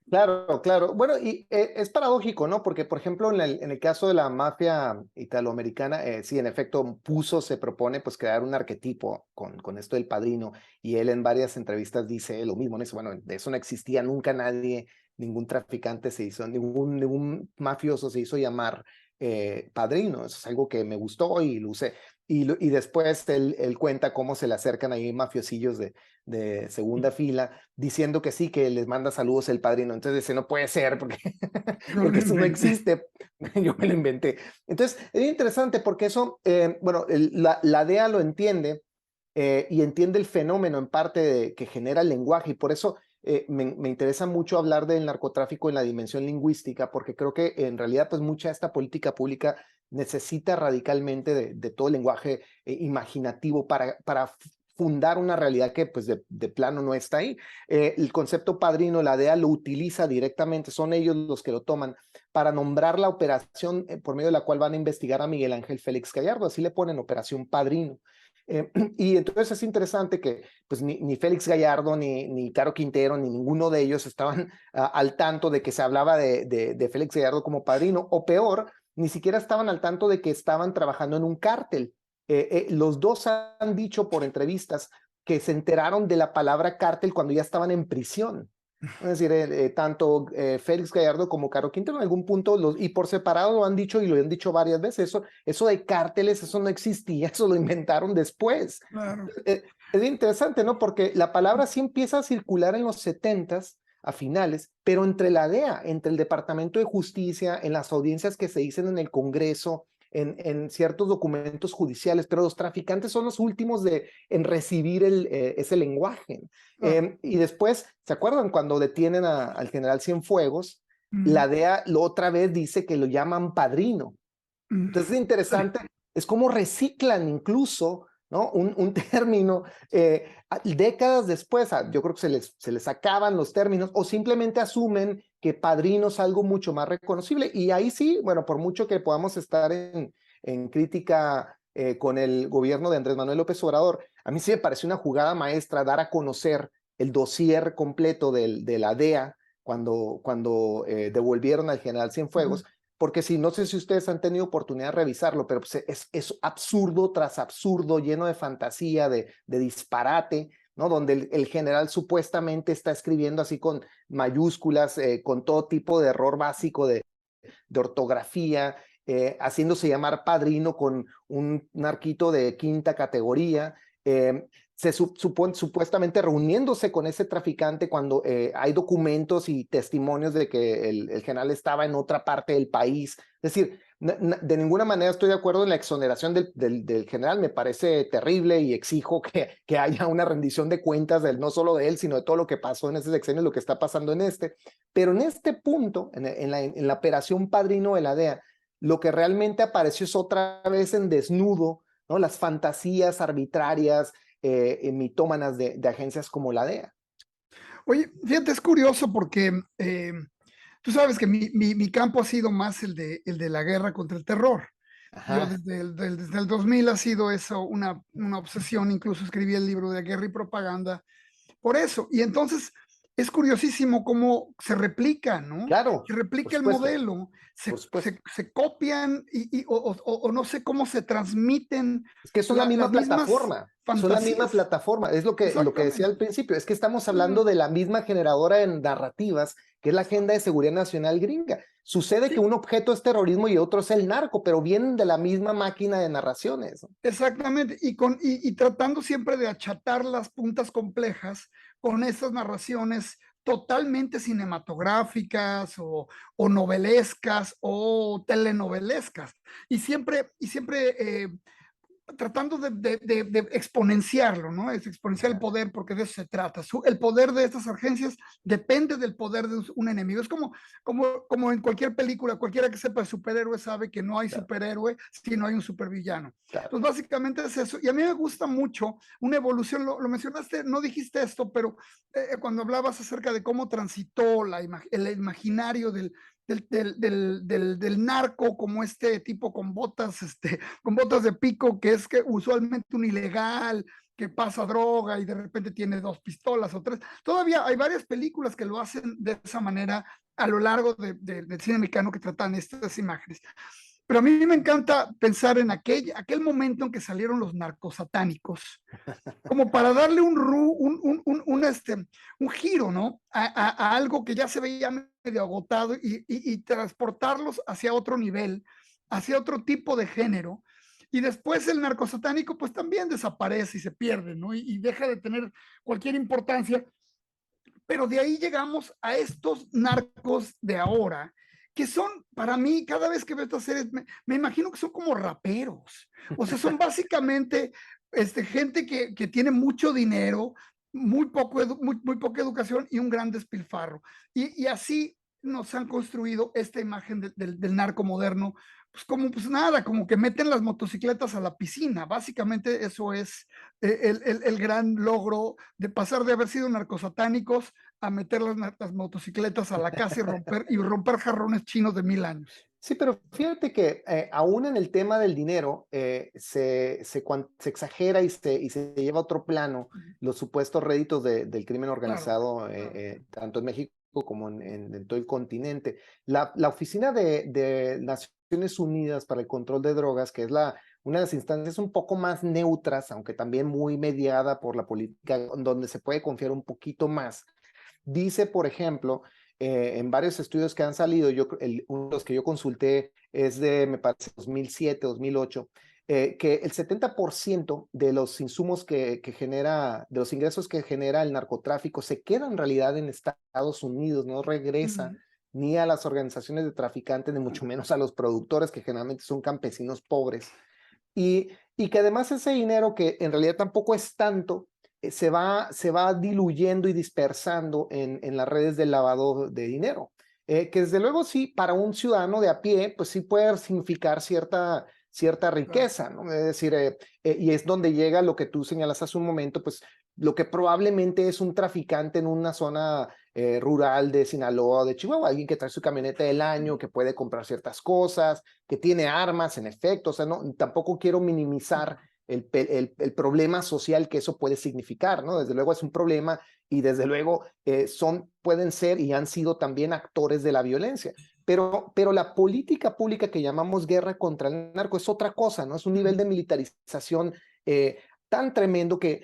Claro, claro. Bueno, y es paradójico, ¿no? Porque, por ejemplo, en el caso de la mafia italoamericana, sí, en efecto, Puzo se propone pues crear un arquetipo con esto del padrino, y él en varias entrevistas dice lo mismo, ¿no? Dice, bueno, de eso no existía nunca nadie, ningún traficante se hizo, ningún mafioso se hizo llamar padrino. Eso es algo que me gustó y lo usé. Y después él cuenta cómo se le acercan ahí mafiosillos de segunda fila diciendo que sí, que les manda saludos el padrino. Entonces dice, no puede ser, porque, Yo lo porque eso no inventé. existe. Yo me lo inventé. Entonces, es interesante porque eso, bueno, la DEA lo entiende y entiende el fenómeno en parte que genera el lenguaje, y por eso me interesa mucho hablar del narcotráfico en la dimensión lingüística, porque creo que en realidad pues mucha de esta política pública necesita radicalmente de todo el lenguaje imaginativo para fundar una realidad que pues de plano no está ahí. El concepto padrino, la DEA lo utiliza directamente, son ellos los que lo toman para nombrar la operación por medio de la cual van a investigar a Miguel Ángel Félix Gallardo, así le ponen Operación Padrino. Y entonces es interesante que pues ni Félix Gallardo, ni Caro Quintero, ni ninguno de ellos estaban al tanto de que se hablaba de Félix Gallardo como padrino, o peor, ni siquiera estaban al tanto de que estaban trabajando en un cártel. Los dos han dicho por entrevistas que se enteraron de la palabra cártel cuando ya estaban en prisión. Es decir, tanto Félix Gallardo como Caro Quintero en algún punto, y por separado lo han dicho y lo han dicho varias veces, eso de cárteles, eso no existía, eso lo inventaron después. Claro. Es interesante, ¿no? Porque la palabra sí empieza a circular en los 70s, a finales, pero entre la DEA, entre el Departamento de Justicia, en las audiencias que se dicen en el Congreso, en ciertos documentos judiciales, pero los traficantes son los últimos en recibir ese lenguaje. Y después, ¿se acuerdan cuando detienen al general Cienfuegos? La DEA otra vez dice que lo llaman padrino. Entonces es interesante, es como reciclan incluso, ¿no? Un término décadas después, yo creo que se les acaban los términos o simplemente asumen que padrino es algo mucho más reconocible. Y ahí sí, bueno, por mucho que podamos estar en crítica con el gobierno de Andrés Manuel López Obrador, a mí sí me pareció una jugada maestra dar a conocer el dossier completo de la DEA cuando devolvieron al general Cienfuegos, porque si no sé si ustedes han tenido oportunidad de revisarlo, pero pues es absurdo tras absurdo, lleno de fantasía, de disparate, ¿no? Donde el general supuestamente está escribiendo así con mayúsculas, con todo tipo de error básico de ortografía, haciéndose llamar padrino con un arquito de quinta categoría. Supuestamente reuniéndose con ese traficante cuando hay documentos y testimonios de que el general estaba en otra parte del país. Es decir, de ninguna manera estoy de acuerdo en la exoneración del general, me parece terrible y exijo que haya una rendición de cuentas no solo de él, sino de todo lo que pasó en ese sexenio, lo que está pasando en este. Pero en este punto, en la operación Padrino de la DEA, lo que realmente apareció es otra vez en desnudo, ¿no? Las fantasías arbitrarias, mitómanas de agencias como la DEA. Oye, fíjate, es curioso porque tú sabes que mi campo ha sido más el de la guerra contra el terror. Yo Ajá. desde el 2000 ha sido eso una obsesión, incluso escribí el libro de Guerra y Propaganda por eso. Y entonces es curiosísimo cómo se replica, ¿no? Claro, Se por replica el supuesto, modelo, por supuesto. se copian o no sé cómo se transmiten Es que son la misma las mismas plataforma, son la misma fantasías. plataforma, es lo que decía Exactamente. al principio, es que estamos hablando de la misma generadora de narrativas, que es la Agenda de Seguridad Nacional gringa. Sucede que Sí, un objeto es terrorismo y otro es el narco, pero vienen de la misma máquina de narraciones. exactamente. Y tratando siempre de achatar las puntas complejas con esas narraciones totalmente cinematográficas o novelescas o telenovelescas. Y siempre tratando de exponenciarlo, ¿no? Es exponenciar el Ajá, poder porque de eso se trata. El poder de estas agencias depende del poder de un enemigo. Es como en cualquier película, cualquiera que sepa de superhéroe sabe que no hay claro, superhéroe si no hay un supervillano. claro. Entonces, básicamente es eso. Y a mí me gusta mucho una evolución, lo mencionaste, no dijiste esto, pero cuando hablabas acerca de cómo transitó el imaginario del narco como este tipo con botas de pico, que es que usualmente un ilegal, que pasa droga y de repente tiene 2 pistolas o 3. Todavía hay varias películas que lo hacen de esa manera a lo largo del cine mexicano que tratan estas imágenes. Pero a mí me encanta pensar en aquel momento en que salieron los narcosatánicos, como para darle un giro, ¿no? A algo que ya se veía medio agotado y transportarlos hacia otro nivel, hacia otro tipo de género. Y después el narcosatánico pues también desaparece y se pierde, ¿no? Y deja de tener cualquier importancia. Pero de ahí llegamos a estos narcos de ahora, que son, para mí, cada vez que veo estas series, me imagino que son como raperos. O sea, son básicamente gente que tiene mucho dinero, muy poca educación y un gran despilfarro. Y así nos han construido esta imagen del narco moderno, pues como pues nada, como que meten las motocicletas a la piscina. Básicamente eso es el gran logro de pasar de haber sido narcosatánicos a meter las motocicletas a la casa y romper jarrones chinos de 1000 años. Sí, pero fíjate que aún en el tema del dinero se exagera y se lleva a otro plano los supuestos réditos del crimen organizado, claro. tanto en México como en todo el continente. La Oficina de Naciones Unidas para el Control de Drogas, que es una de las instancias un poco más neutras, aunque también muy mediada por la política, donde se puede confiar un poquito más, dice, por ejemplo, en varios estudios que han salido, uno de los que yo consulté es de, me parece, 2007, 2008, que el 70% de los insumos que genera, de los ingresos que genera el narcotráfico se queda en realidad en Estados Unidos, no regresa ni a las organizaciones de traficantes, ni mucho menos a los productores, que generalmente son campesinos pobres. Y que además ese dinero, que en realidad tampoco es tanto, se va diluyendo y dispersando en las redes del lavado de dinero, que desde luego sí, para un ciudadano de a pie, pues sí puede significar cierta riqueza, ¿no? Es decir, y es donde llega lo que tú señalas hace un momento, pues lo que probablemente es un traficante en una zona rural de Sinaloa o de Chihuahua, alguien que trae su camioneta del año, que puede comprar ciertas cosas, que tiene armas, en efecto. O sea, no, tampoco quiero minimizar el problema social que eso puede significar, ¿no? Desde luego es un problema y desde luego pueden ser y han sido también actores de la violencia. Pero la política pública que llamamos guerra contra el narco es otra cosa, ¿no? Es un nivel de militarización tan tremendo que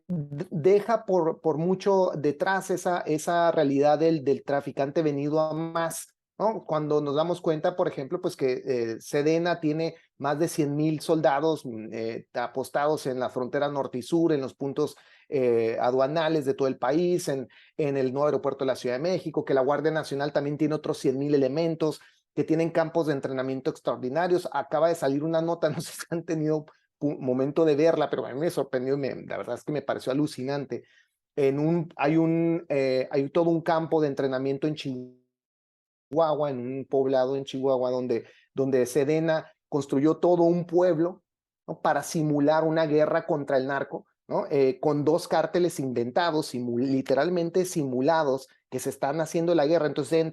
deja por mucho detrás esa realidad del traficante venido a más, ¿no? Cuando nos damos cuenta, por ejemplo, pues que Sedena tiene más de 100,000 soldados apostados en la frontera norte y sur, en los puntos aduanales de todo el país, en el nuevo aeropuerto de la Ciudad de México, que la Guardia Nacional también tiene otros 100,000 elementos, que tienen campos de entrenamiento extraordinarios. Acaba de salir una nota, no sé si han tenido momento de verla, pero a mí me sorprendió, la verdad es que me pareció alucinante. Hay todo un campo de entrenamiento en Chihuahua, en un poblado en Chihuahua, donde Sedena construyó todo un pueblo, ¿no? Para simular una guerra contra el narco, ¿no? Con 2 cárteles inventados, literalmente simulados, que se están haciendo la guerra. Entonces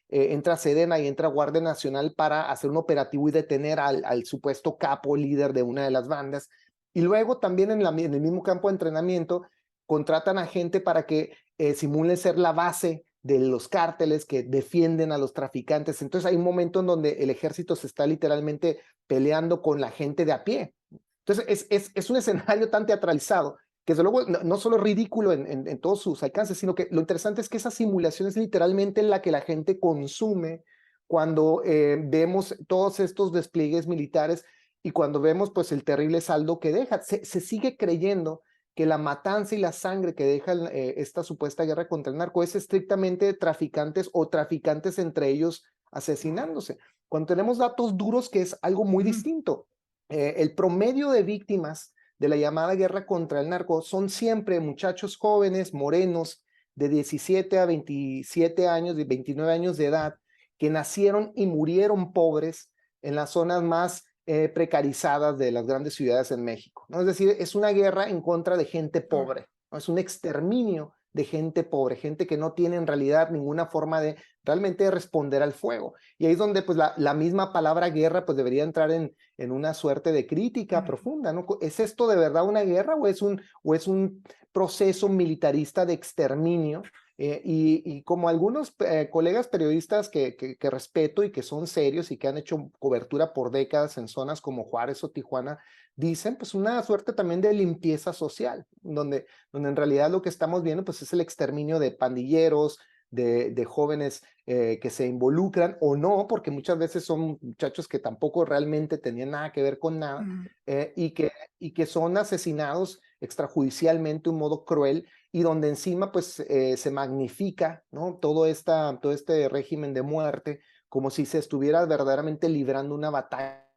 entra Sedena y entra Guardia Nacional para hacer un operativo y detener al supuesto capo líder de una de las bandas. Y luego también en el mismo campo de entrenamiento contratan a gente para que simulen ser la base de los cárteles que defienden a los traficantes. Entonces hay un momento en donde el ejército se está literalmente peleando con la gente de a pie. Entonces es un escenario tan teatralizado que desde luego no solo es ridículo en todos sus alcances, sino que lo interesante es que esa simulación es literalmente la que la gente consume cuando vemos todos estos despliegues militares y cuando vemos pues el terrible saldo que deja. Se sigue creyendo que la matanza y la sangre que deja esta supuesta guerra contra el narco es estrictamente de traficantes o traficantes entre ellos asesinándose, cuando tenemos datos duros que es algo muy distinto. El promedio de víctimas de la llamada guerra contra el narco son siempre muchachos jóvenes, morenos, de 17 a 27 años, de 29 años de edad, que nacieron y murieron pobres en las zonas más precarizadas de las grandes ciudades en México, ¿no? Es decir, es una guerra en contra de gente pobre, ¿no? Es un exterminio de gente pobre, gente que no tiene en realidad ninguna forma de realmente responder al fuego. Y ahí es donde pues la misma palabra guerra pues debería entrar en una suerte de crítica profunda, ¿no? ¿Es esto de verdad una guerra o es un proceso militarista de exterminio? Y como algunos colegas periodistas que respeto y que son serios y que han hecho cobertura por décadas en zonas como Juárez o Tijuana, dicen pues una suerte también de limpieza social, donde en realidad lo que estamos viendo pues es el exterminio de pandilleros, de jóvenes que se involucran o no, porque muchas veces son muchachos que tampoco realmente tenían nada que ver con nada, y que son asesinados extrajudicialmente de un modo cruel, y donde encima pues se magnifica, ¿no? Todo este régimen de muerte, como si se estuviera verdaderamente librando una batalla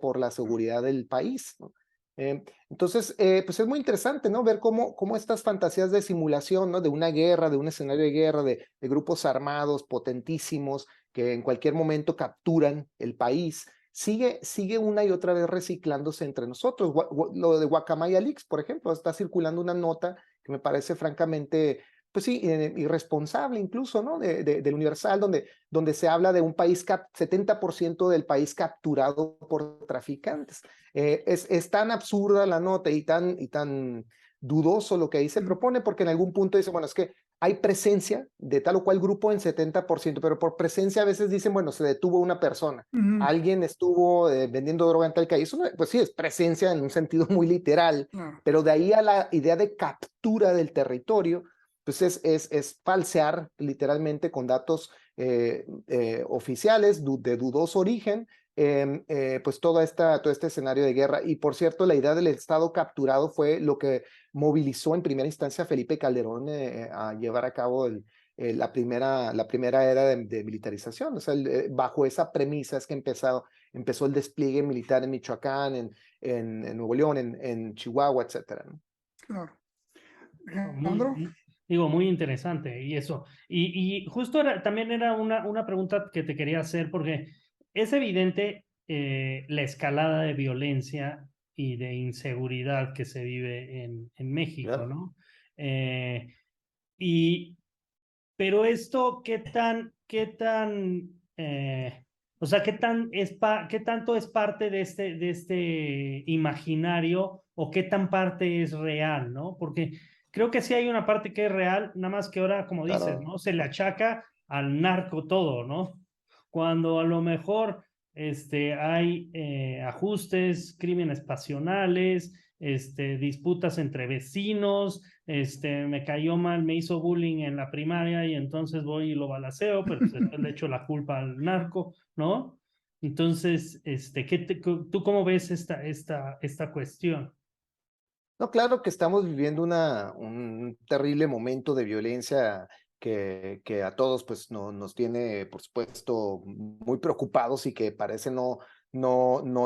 por la seguridad del país, ¿no? Entonces, pues es muy interesante, ¿no? Ver cómo estas fantasías de simulación, ¿no? De una guerra, de un escenario de guerra, de grupos armados potentísimos que en cualquier momento capturan el país, sigue una y otra vez reciclándose entre nosotros. Lo de Guacamaya Leaks, por ejemplo, está circulando una nota que me parece francamente, pues sí, irresponsable incluso, ¿no? Del Universal, donde se habla de un país, 70% del país capturado por traficantes. Es tan absurda la nota y tan dudoso lo que ahí se propone, porque en algún punto dice, bueno, es que hay presencia de tal o cual grupo en 70%, pero por presencia a veces dicen, bueno, se detuvo una persona, alguien estuvo vendiendo droga en tal calle. Eso, pues sí, es presencia en un sentido muy literal, pero de ahí a la idea de captura del territorio, pues es falsear literalmente con datos oficiales de dudoso origen, pues todo este escenario de guerra. Y por cierto, la idea del Estado capturado fue lo que movilizó en primera instancia a Felipe Calderón a llevar a cabo la primera era de militarización. O sea, bajo esa premisa es que empezó el despliegue militar en Michoacán, en Nuevo León, en Chihuahua, etcétera, ¿no? Claro. Muy, digo, muy interesante y eso. Y justo también era una pregunta que te quería hacer, porque es evidente la escalada de violencia y de inseguridad que se vive en México, Claro. ¿no? Pero esto, o sea, qué tanto es parte de este imaginario o qué tan parte es real, ¿no? Porque creo que sí hay una parte que es real, nada más que ahora, como dices, Claro. ¿no? Se le achaca al narco todo, ¿no? Cuando a lo mejor hay ajustes, crímenes pasionales, disputas entre vecinos, me cayó mal, me hizo bullying en la primaria y entonces voy y lo balaceo, pero pues después le echo la culpa al narco, ¿no? Entonces, ¿tú cómo ves esta cuestión? No, claro que estamos viviendo un terrible momento de violencia que a todos pues nos tiene, por supuesto, muy preocupados y que parece no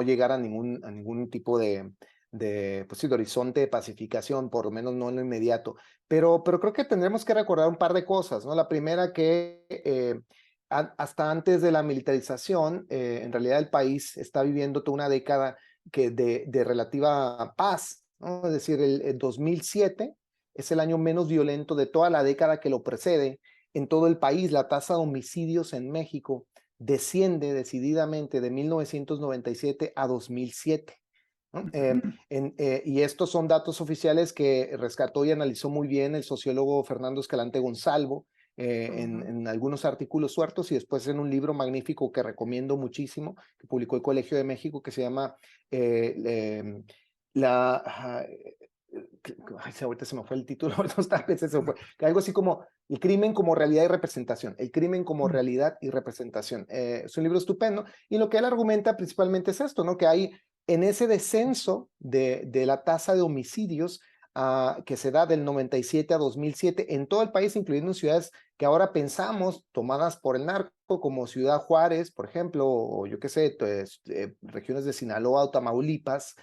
llegar a ningún tipo pues, sí, de horizonte de pacificación, por lo menos no en lo inmediato. Pero creo que tendremos que recordar un par de cosas, ¿no? La primera que hasta antes de la militarización, en realidad el país está viviendo toda una década de relativa paz, ¿no? Es decir, el 2007 es el año menos violento de toda la década que lo precede en todo el país. La tasa de homicidios en México desciende decididamente de 1997 a 2007. ¿No? Y estos son datos oficiales que rescató y analizó muy bien el sociólogo Fernando Escalante Gonzalvo en algunos artículos sueltos y después en un libro magnífico que recomiendo muchísimo, que publicó el Colegio de México, que se llama ahorita se me fue el título, algo así como El crimen como realidad y representación, el crimen como realidad y representación. Es un libro estupendo y lo que él argumenta principalmente es esto, ¿no? Que hay en ese descenso de la tasa de homicidios que se da del 97 a 2007 en todo el país, incluyendo en ciudades que ahora pensamos tomadas por el narco, como Ciudad Juárez, por ejemplo, o yo qué sé, pues, regiones de Sinaloa o Tamaulipas.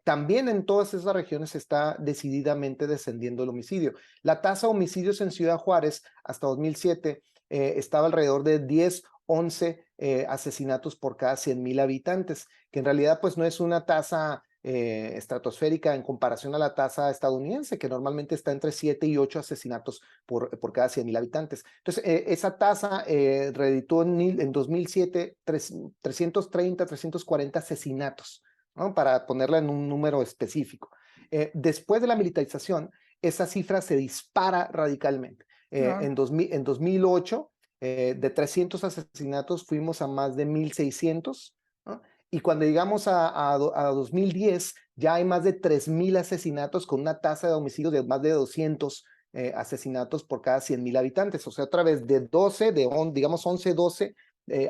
También en todas esas regiones está decididamente descendiendo el homicidio. La tasa de homicidios en Ciudad Juárez hasta 2007 estaba alrededor de 10, 11 asesinatos por cada 100,000 habitantes, que en realidad pues no es una tasa estratosférica en comparación a la tasa estadounidense, que normalmente está entre 7 y 8 asesinatos por cada 100,000 habitantes. Entonces, esa tasa reeditó en 2007 330, 340 asesinatos, ¿no? Para ponerla en un número específico. Después de la militarización, esa cifra se dispara radicalmente. Claro. En 2008, de 300 asesinatos fuimos a más de 1,600, ¿no? Y cuando llegamos a 2010, ya hay más de 3,000 asesinatos con una tasa de homicidios de más de 200 asesinatos por cada 100,000 habitantes. O sea, otra vez de 12, digamos 11, 12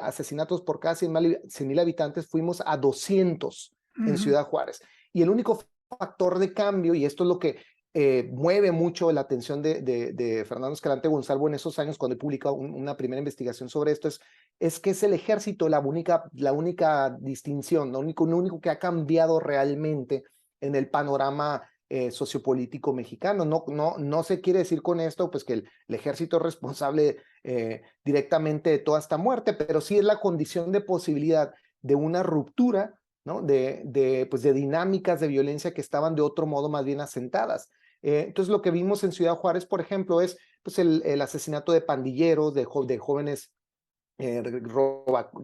asesinatos por cada 100,000 habitantes, fuimos a 200 en Ciudad Juárez. Y el único factor de cambio, y esto es lo que mueve mucho la atención de Fernando Escalante Gonzalvo en esos años cuando he publicado una primera investigación sobre esto, es que es el ejército la única distinción, lo único que ha cambiado realmente en el panorama sociopolítico mexicano. No se quiere decir con esto pues que el ejército es responsable directamente de toda esta muerte, pero sí es la condición de posibilidad de una ruptura, ¿no? Pues de dinámicas de violencia que estaban de otro modo más bien asentadas. Entonces lo que vimos en Ciudad Juárez, por ejemplo, es pues el asesinato de pandilleros, de jóvenes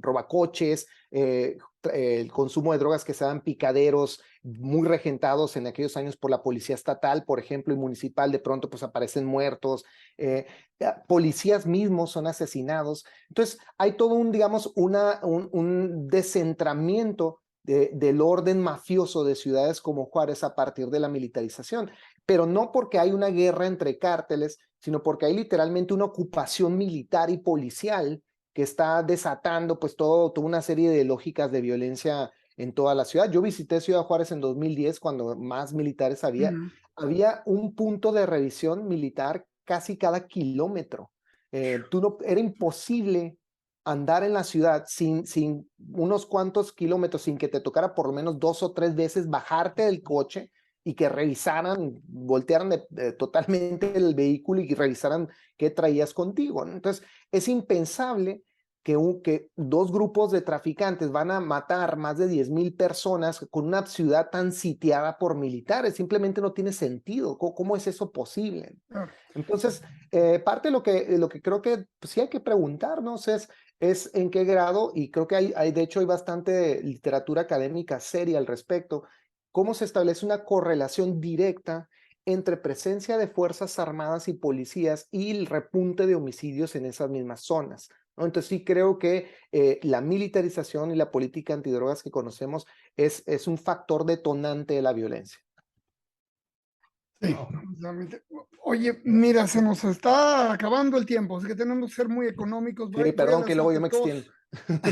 robacoches, el consumo de drogas que se dan picaderos muy regentados en aquellos años por la policía estatal, por ejemplo, y municipal, de pronto pues aparecen muertos, policías mismos son asesinados. Entonces hay todo digamos, un descentramiento del orden mafioso de ciudades como Juárez a partir de la militarización, pero no porque hay una guerra entre cárteles, sino porque hay literalmente una ocupación militar y policial que está desatando pues toda una serie de lógicas de violencia en toda la ciudad. Yo visité Ciudad Juárez en 2010 cuando más militares había un punto de revisión militar casi cada kilómetro. Era imposible andar en la ciudad sin unos cuantos kilómetros, sin que te tocara por lo menos 2 o 3 veces bajarte del coche y que revisaran, voltearan totalmente el vehículo y revisaran qué traías contigo, ¿no? Entonces, es impensable que 2 grupos de traficantes van a matar más de 10,000 personas con una ciudad tan sitiada por militares. Simplemente no tiene sentido. ¿Cómo es eso posible? Entonces, parte de lo que creo que pues, sí hay que preguntarnos es en qué grado, y creo que de hecho hay bastante literatura académica seria al respecto, cómo se establece una correlación directa entre presencia de fuerzas armadas y policías y el repunte de homicidios en esas mismas zonas, ¿no? Entonces sí creo que la militarización y la política antidrogas que conocemos es un factor detonante de la violencia. Sí, realmente. Oye, mira, se nos está acabando el tiempo, así que tenemos que ser muy económicos. Sí, perdón que luego yo me extiendo.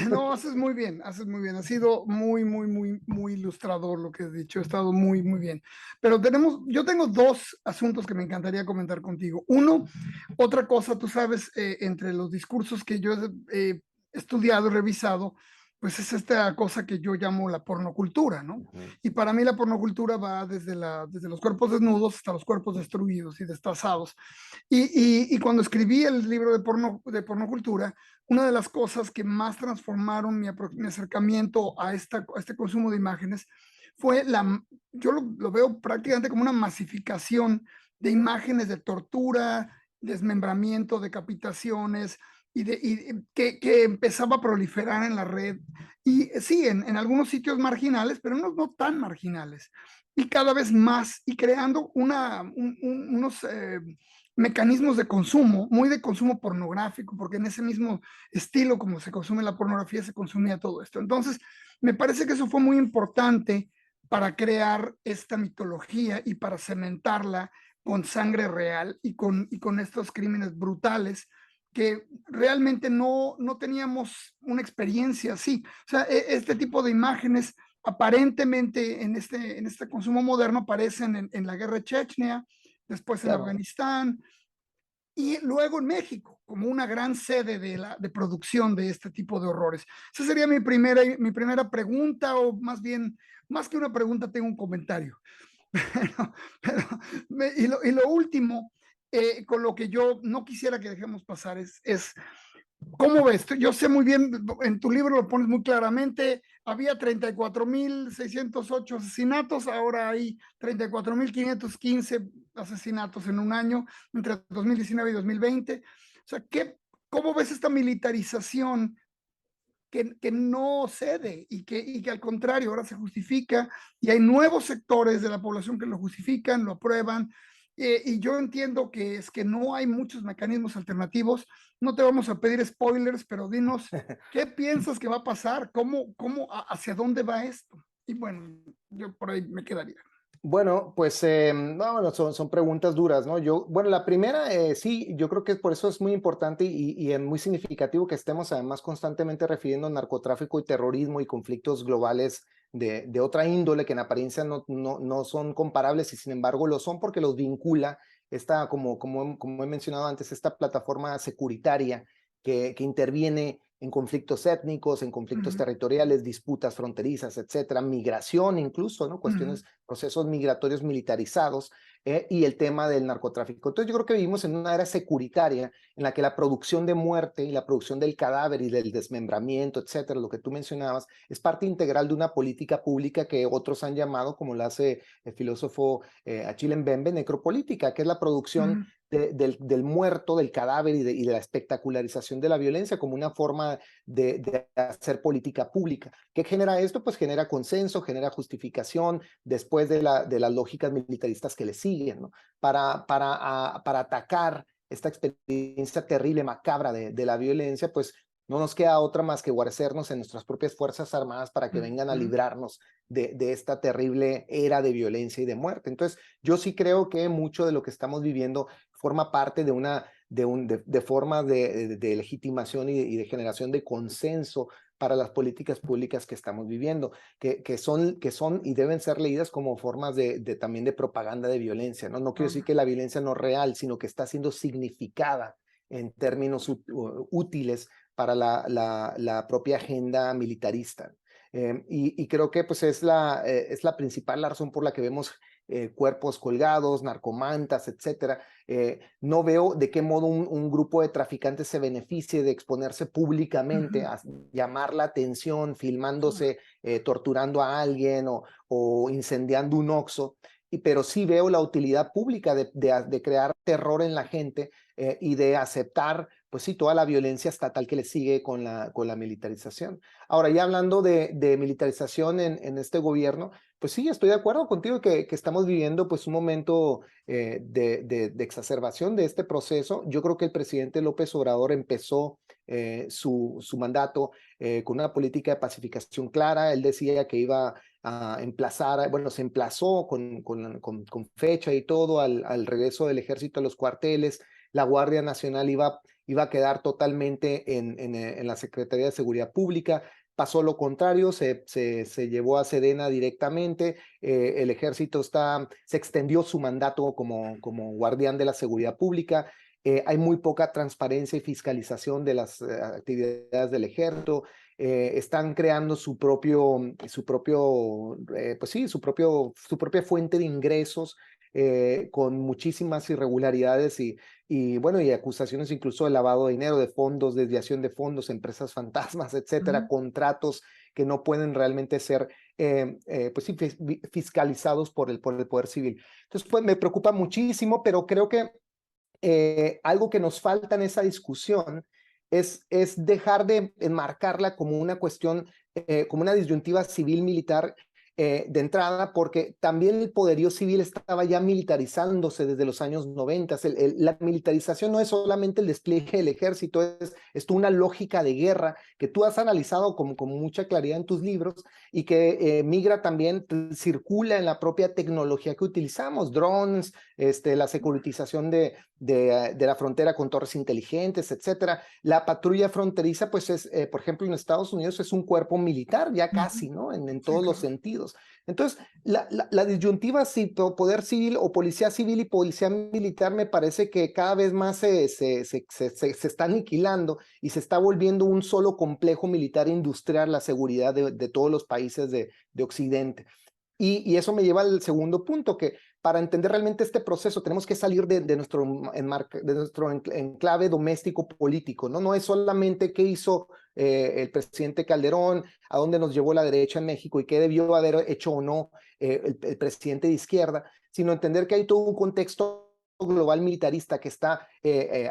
No, haces muy bien, haces muy bien. Ha sido muy, muy, muy, muy ilustrador lo que has dicho. Ha estado muy, muy bien. Pero yo tengo 2 asuntos que me encantaría comentar contigo. Uno, otra cosa, tú sabes, entre los discursos que yo he estudiado y revisado, pues es esta cosa que yo llamo la pornocultura, ¿no? Y para mí la pornocultura va desde los cuerpos desnudos hasta los cuerpos destruidos y destazados. Y cuando escribí el libro de pornocultura, una de las cosas que más transformaron mi acercamiento a este consumo de imágenes fue yo lo veo prácticamente como una masificación de imágenes de tortura, desmembramiento, decapitaciones, que empezaba a proliferar en la red. Y sí, en algunos sitios marginales, pero no tan marginales. Y cada vez más, y creando unos mecanismos de consumo, muy de consumo pornográfico, porque en ese mismo estilo como se consume la pornografía, se consumía todo esto. Entonces, me parece que eso fue muy importante para crear esta mitología y para cementarla con sangre real y con estos crímenes brutales que realmente no teníamos una experiencia así. O sea, este tipo de imágenes aparentemente en este consumo moderno aparecen en la guerra de Chechnya, después en Afganistán y luego en México, como una gran sede de producción de este tipo de horrores. Esa sería mi primera pregunta, o más bien, más que una pregunta, tengo un comentario. Y lo último, con lo que yo no quisiera que dejemos pasar es ¿Cómo ves? Yo sé muy bien, en tu libro lo pones muy claramente, había 34.608 asesinatos, ahora hay 34.515 asesinatos en un año, entre 2019 y 2020. O sea, ¿cómo ves esta militarización que no cede y que al contrario ahora se justifica y hay nuevos sectores de la población que lo justifican, lo aprueban? Y yo entiendo que es que no hay muchos mecanismos alternativos. No te vamos a pedir spoilers, pero dinos, ¿qué piensas que va a pasar? ¿Hacia dónde va esto? Y bueno, yo por ahí me quedaría. Bueno, pues no, bueno, son preguntas duras, ¿no? Bueno, la primera, sí, yo creo que por eso es muy importante y es muy significativo que estemos además constantemente refiriendo a narcotráfico y terrorismo y conflictos globales de otra índole que en apariencia no son comparables y sin embargo lo son porque los vincula esta, como he mencionado antes, esta plataforma securitaria que interviene en conflictos étnicos, en conflictos territoriales, disputas fronterizas, etcétera, migración incluso, ¿no? Cuestiones, procesos migratorios militarizados y el tema del narcotráfico. Entonces yo creo que vivimos en una era securitaria en la que la producción de muerte y la producción del cadáver y del desmembramiento, etcétera, lo que tú mencionabas, es parte integral de una política pública que otros han llamado, como lo hace el filósofo Achille Mbembe, necropolítica, que es la producción del muerto, del cadáver y de la espectacularización de la violencia como una forma de hacer política pública. ¿Qué genera esto? Pues genera consenso, genera justificación después de las lógicas militaristas que le siguen, ¿no? Para atacar esta experiencia terrible, macabra de la violencia, pues no nos queda otra más que guarecernos en nuestras propias Fuerzas Armadas para que vengan a librarnos de esta terrible era de violencia y de muerte. Entonces, yo sí creo que mucho de lo que estamos viviendo forma parte de formas de legitimación y de generación de consenso para las políticas públicas que estamos viviendo, que son y deben ser leídas como formas también de propaganda de violencia, ¿no? No quiero decir que la violencia no es real, sino que está siendo significada en términos útiles para la propia agenda militarista. Y creo que pues es la principal razón por la que vemos cuerpos colgados, narcomantas, etcétera. No veo de qué modo un grupo de traficantes se beneficie de exponerse públicamente, a llamar la atención, filmándose, torturando a alguien o incendiando un Oxxo. Pero sí veo la utilidad pública de crear terror en la gente y de aceptar, pues sí, toda la violencia estatal que le sigue con la militarización. Ahora, ya hablando de militarización en este gobierno, pues sí, estoy de acuerdo contigo que estamos viviendo pues un momento de exacerbación de este proceso. Yo creo que el presidente López Obrador empezó su mandato con una política de pacificación clara. Él decía que iba a emplazar, bueno, se emplazó con fecha y todo al regreso del ejército a los cuarteles. La Guardia Nacional iba a quedar totalmente en la Secretaría de Seguridad Pública. Pasó lo contrario, se llevó a Sedena directamente, el ejército se extendió su mandato como guardián de la seguridad pública, hay muy poca transparencia y fiscalización de las actividades del ejército, están creando su propia fuente de ingresos, con muchísimas irregularidades y bueno, y acusaciones incluso de lavado de dinero, de fondos, desviación de fondos, empresas fantasmas, etcétera, contratos que no pueden realmente ser pues sí, fiscalizados por el Poder Civil. Entonces, pues me preocupa muchísimo, pero creo que algo que nos falta en esa discusión es dejar de enmarcarla como una cuestión, como una disyuntiva civil-militar de entrada, porque también el poderío civil estaba ya militarizándose desde los años 90. La militarización no es solamente el despliegue del ejército, es una lógica de guerra que tú has analizado con mucha claridad en tus libros y que migra también, circula en la propia tecnología que utilizamos, drones, la securitización de la frontera con torres inteligentes, etcétera. La patrulla fronteriza, pues es, por ejemplo, en Estados Unidos es un cuerpo militar, ya casi, ¿no? En todos los sentidos. Entonces, la disyuntiva poder civil o policía civil y policía militar me parece que cada vez más se está aniquilando y se está volviendo un solo complejo militar industrial la seguridad de todos los países de Occidente. Y eso me lleva al segundo punto, que para entender realmente este proceso tenemos que salir de nuestro enclave doméstico político, ¿no? No es solamente qué hizo el presidente Calderón, a dónde nos llevó la derecha en México y qué debió haber hecho o no el presidente de izquierda, sino entender que hay todo un contexto global militarista que está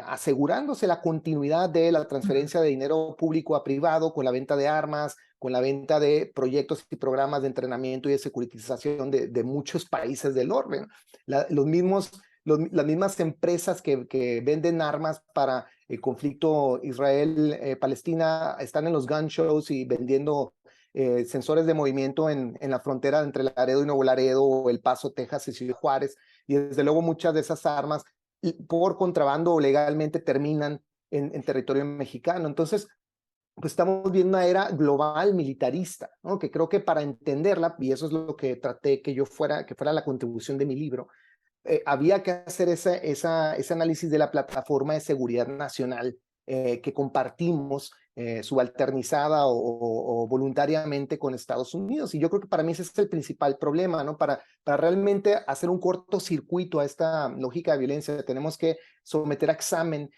asegurándose la continuidad de la transferencia de dinero público a privado con la venta de armas, con la venta de proyectos y programas de entrenamiento y de securitización de muchos países del orden. Las mismas empresas que venden armas para el conflicto Israel-Palestina están en los gun shows y vendiendo sensores de movimiento en la frontera entre Laredo y Nuevo Laredo, o El Paso, Texas y Ciudad Juárez, y desde luego muchas de esas armas por contrabando o legalmente terminan en territorio mexicano. Entonces, pues estamos viendo una era global militarista, ¿no? Que creo que para entenderla, y eso es lo que traté que fuera la contribución de mi libro, había que hacer ese análisis de la plataforma de seguridad nacional que compartimos subalternizada o voluntariamente con Estados Unidos. Y yo creo que para mí ese es el principal problema, ¿no? Para realmente hacer un cortocircuito a esta lógica de violencia, tenemos que someter a examen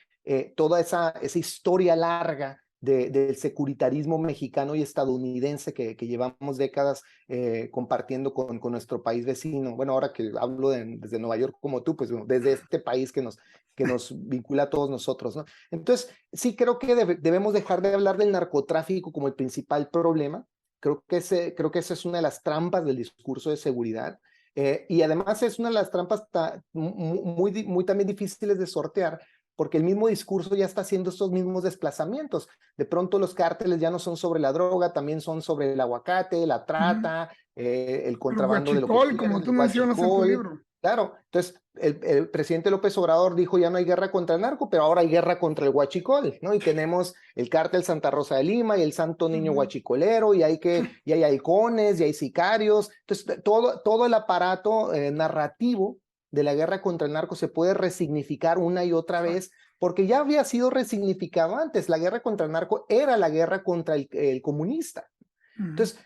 toda esa historia larga del securitarismo mexicano y estadounidense que llevamos décadas compartiendo con nuestro país vecino. Bueno, ahora que hablo desde Nueva York como tú, pues desde este país que nos vincula a todos nosotros, ¿no? Entonces, sí creo que debemos dejar de hablar del narcotráfico como el principal problema. Creo que esa es una de las trampas del discurso de seguridad. Y además es una de las trampas muy también difíciles de sortear, porque el mismo discurso ya está haciendo estos mismos desplazamientos. De pronto los cárteles ya no son sobre la droga, también son sobre el aguacate, la trata, el contrabando de lo que huachicol, como tú mencionas en tu libro. Claro, entonces el presidente López Obrador dijo ya no hay guerra contra el narco, pero ahora hay guerra contra el huachicol, ¿no? Y tenemos el cártel Santa Rosa de Lima y el Santo Niño Huachicolero, y hay halcones, y hay sicarios. Entonces todo el aparato narrativo de la guerra contra el narco se puede resignificar una y otra vez, porque ya había sido resignificado antes. La guerra contra el narco era la guerra contra el comunista. Entonces,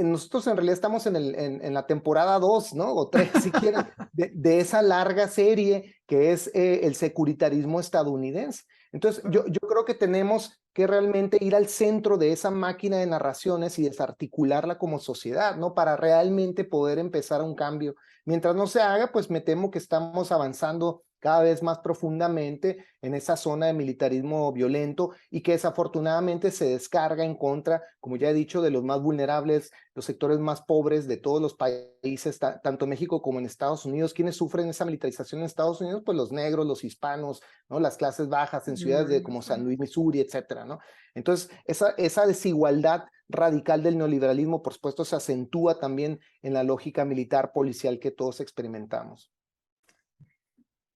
nosotros en realidad estamos en la temporada 2, ¿no? O 3, si quieren, de esa larga serie que es el securitarismo estadounidense. Entonces, yo creo que tenemos que realmente ir al centro de esa máquina de narraciones y desarticularla como sociedad, ¿no? Para realmente poder empezar un cambio. Mientras no se haga, pues me temo que estamos avanzando cada vez más profundamente en esa zona de militarismo violento y que desafortunadamente se descarga en contra, como ya he dicho, de los más vulnerables, los sectores más pobres de todos los países, tanto en México como en Estados Unidos. ¿Quiénes sufren esa militarización en Estados Unidos? Pues los negros, los hispanos, ¿no? Las clases bajas en ciudades como San Luis, Missouri, etcétera, ¿no? Entonces, esa desigualdad radical del neoliberalismo, por supuesto, se acentúa también en la lógica militar policial que todos experimentamos.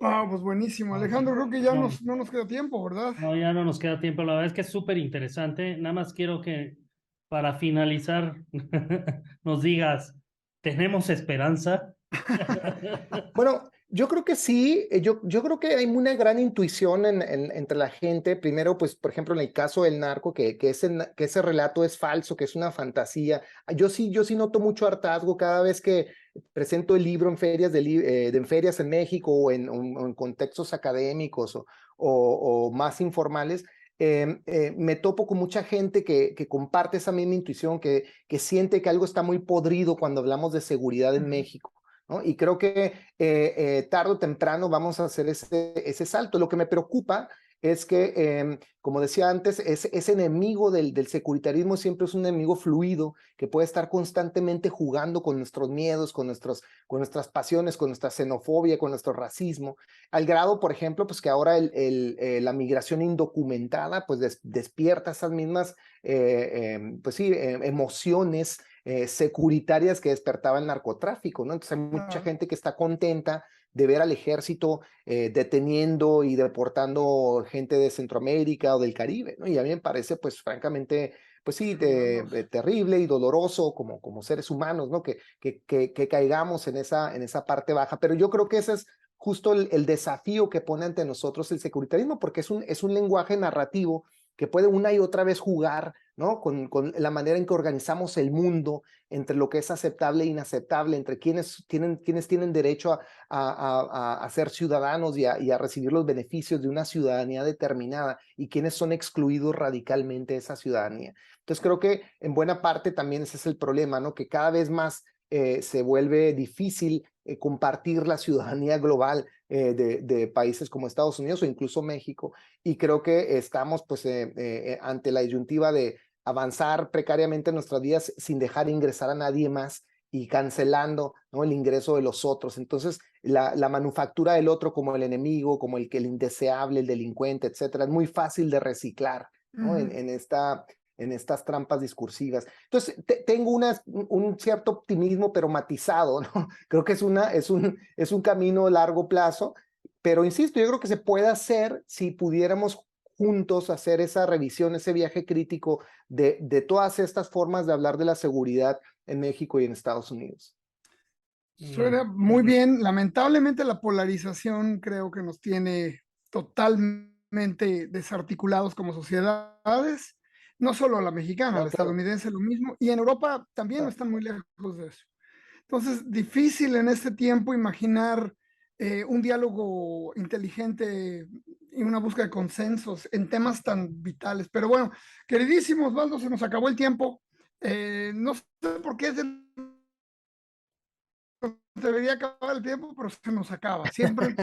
Pues buenísimo. Alejandro, creo que ya no nos queda tiempo, ¿verdad? No, ya no nos queda tiempo. La verdad es que es súper interesante. Nada más quiero que para finalizar nos digas, ¿tenemos esperanza? Bueno, yo creo que sí, yo creo que hay una gran intuición entre la gente. Primero, pues, por ejemplo, en el caso del narco, que ese relato es falso, que es una fantasía. Yo sí noto mucho hartazgo cada vez que presento el libro en ferias, en ferias en México o en contextos académicos o más informales. Me topo con mucha gente que comparte esa misma intuición, que siente que algo está muy podrido cuando hablamos de seguridad en México, ¿no? Y creo que tarde o temprano vamos a hacer ese salto. Lo que me preocupa es que, como decía antes, ese enemigo del securitarismo siempre es un enemigo fluido que puede estar constantemente jugando con nuestros miedos, con nuestras pasiones, con nuestra xenofobia, con nuestro racismo, al grado, por ejemplo, pues que ahora la migración indocumentada pues despierta esas mismas pues sí, emociones securitarias que despertaba el narcotráfico, ¿no? Entonces hay mucha gente que está contenta de ver al ejército deteniendo y deportando gente de Centroamérica o del Caribe, ¿no? Y a mí me parece, pues, francamente, pues sí, terrible y doloroso como seres humanos, ¿no? Que caigamos en esa parte baja. Pero yo creo que ese es justo el desafío que pone ante nosotros el securitarismo, porque es un lenguaje narrativo que puede una y otra vez jugar, ¿no? Con la manera en que organizamos el mundo, entre lo que es aceptable e inaceptable, entre quienes tienen derecho a ser ciudadanos y a recibir los beneficios de una ciudadanía determinada y quienes son excluidos radicalmente de esa ciudadanía. Entonces creo que en buena parte también ese es el problema, ¿no? Que cada vez más se vuelve difícil compartir la ciudadanía global de países como Estados Unidos o incluso México, y creo que estamos pues ante la disyuntiva de avanzar precariamente en nuestras vidas sin dejar ingresar a nadie más y cancelando, ¿no?, el ingreso de los otros. Entonces la manufactura del otro como el enemigo, como el indeseable, el delincuente, etcétera, es muy fácil de reciclar, ¿no? En estas trampas discursivas. Entonces, tengo un cierto optimismo, pero matizado, ¿no? Creo que es un camino a largo plazo, pero insisto, yo creo que se puede hacer si pudiéramos juntos hacer esa revisión, ese viaje crítico de todas estas formas de hablar de la seguridad en México y en Estados Unidos. Suena muy bien. Lamentablemente la polarización creo que nos tiene totalmente desarticulados como sociedades. No solo la mexicana, la estadounidense lo mismo, y en Europa también no están muy lejos de eso. Entonces, difícil en este tiempo imaginar un diálogo inteligente y una búsqueda de consensos en temas tan vitales. Pero bueno, queridísimo Osvaldo, se nos acabó el tiempo. No sé por qué debería acabar el tiempo, pero se nos acaba. Siempre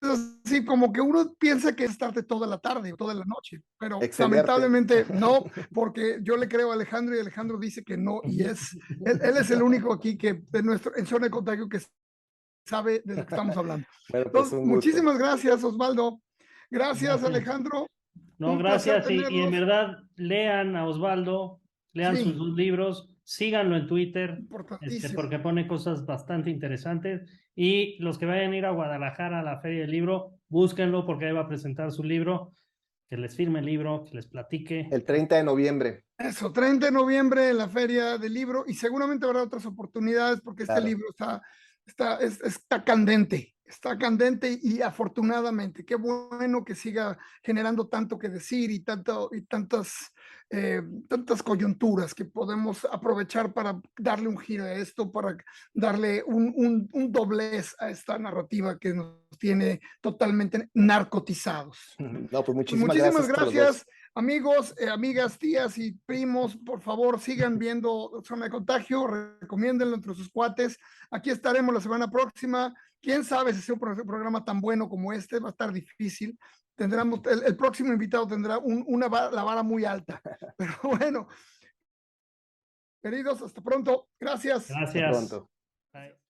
es así, como que uno piensa que es tarde toda la tarde o toda la noche, pero lamentablemente no, porque yo le creo a Alejandro y Alejandro dice que no, y él es el único aquí que en Zona de Contagio que sabe de lo que estamos hablando. Bueno, pues entonces, muchísimas gracias, Osvaldo. Gracias, Alejandro. No, gracias. Y en verdad, lean a Osvaldo, lean sus libros, síganlo en Twitter, porque pone cosas bastante interesantes. Y los que vayan a ir a Guadalajara a la Feria del Libro, búsquenlo porque ahí va a presentar su libro, que les firme el libro, que les platique. El 30 de noviembre. Eso, 30 de noviembre en la Feria del Libro, y seguramente habrá otras oportunidades porque este libro está candente y afortunadamente, qué bueno que siga generando tanto que decir y tantas coyunturas que podemos aprovechar para darle un giro a esto, para darle un doblez a esta narrativa que nos tiene totalmente narcotizados. No, pues muchísimas gracias. Amigos, amigas, tías y primos, por favor, sigan viendo Zona de Contagio, recomiéndenlo entre sus cuates. Aquí estaremos la semana próxima. Quién sabe si sea un programa tan bueno como este, va a estar difícil. Tendremos, el próximo invitado tendrá la vara muy alta. Pero bueno, queridos, hasta pronto. Gracias. Gracias. Hasta pronto. Bye.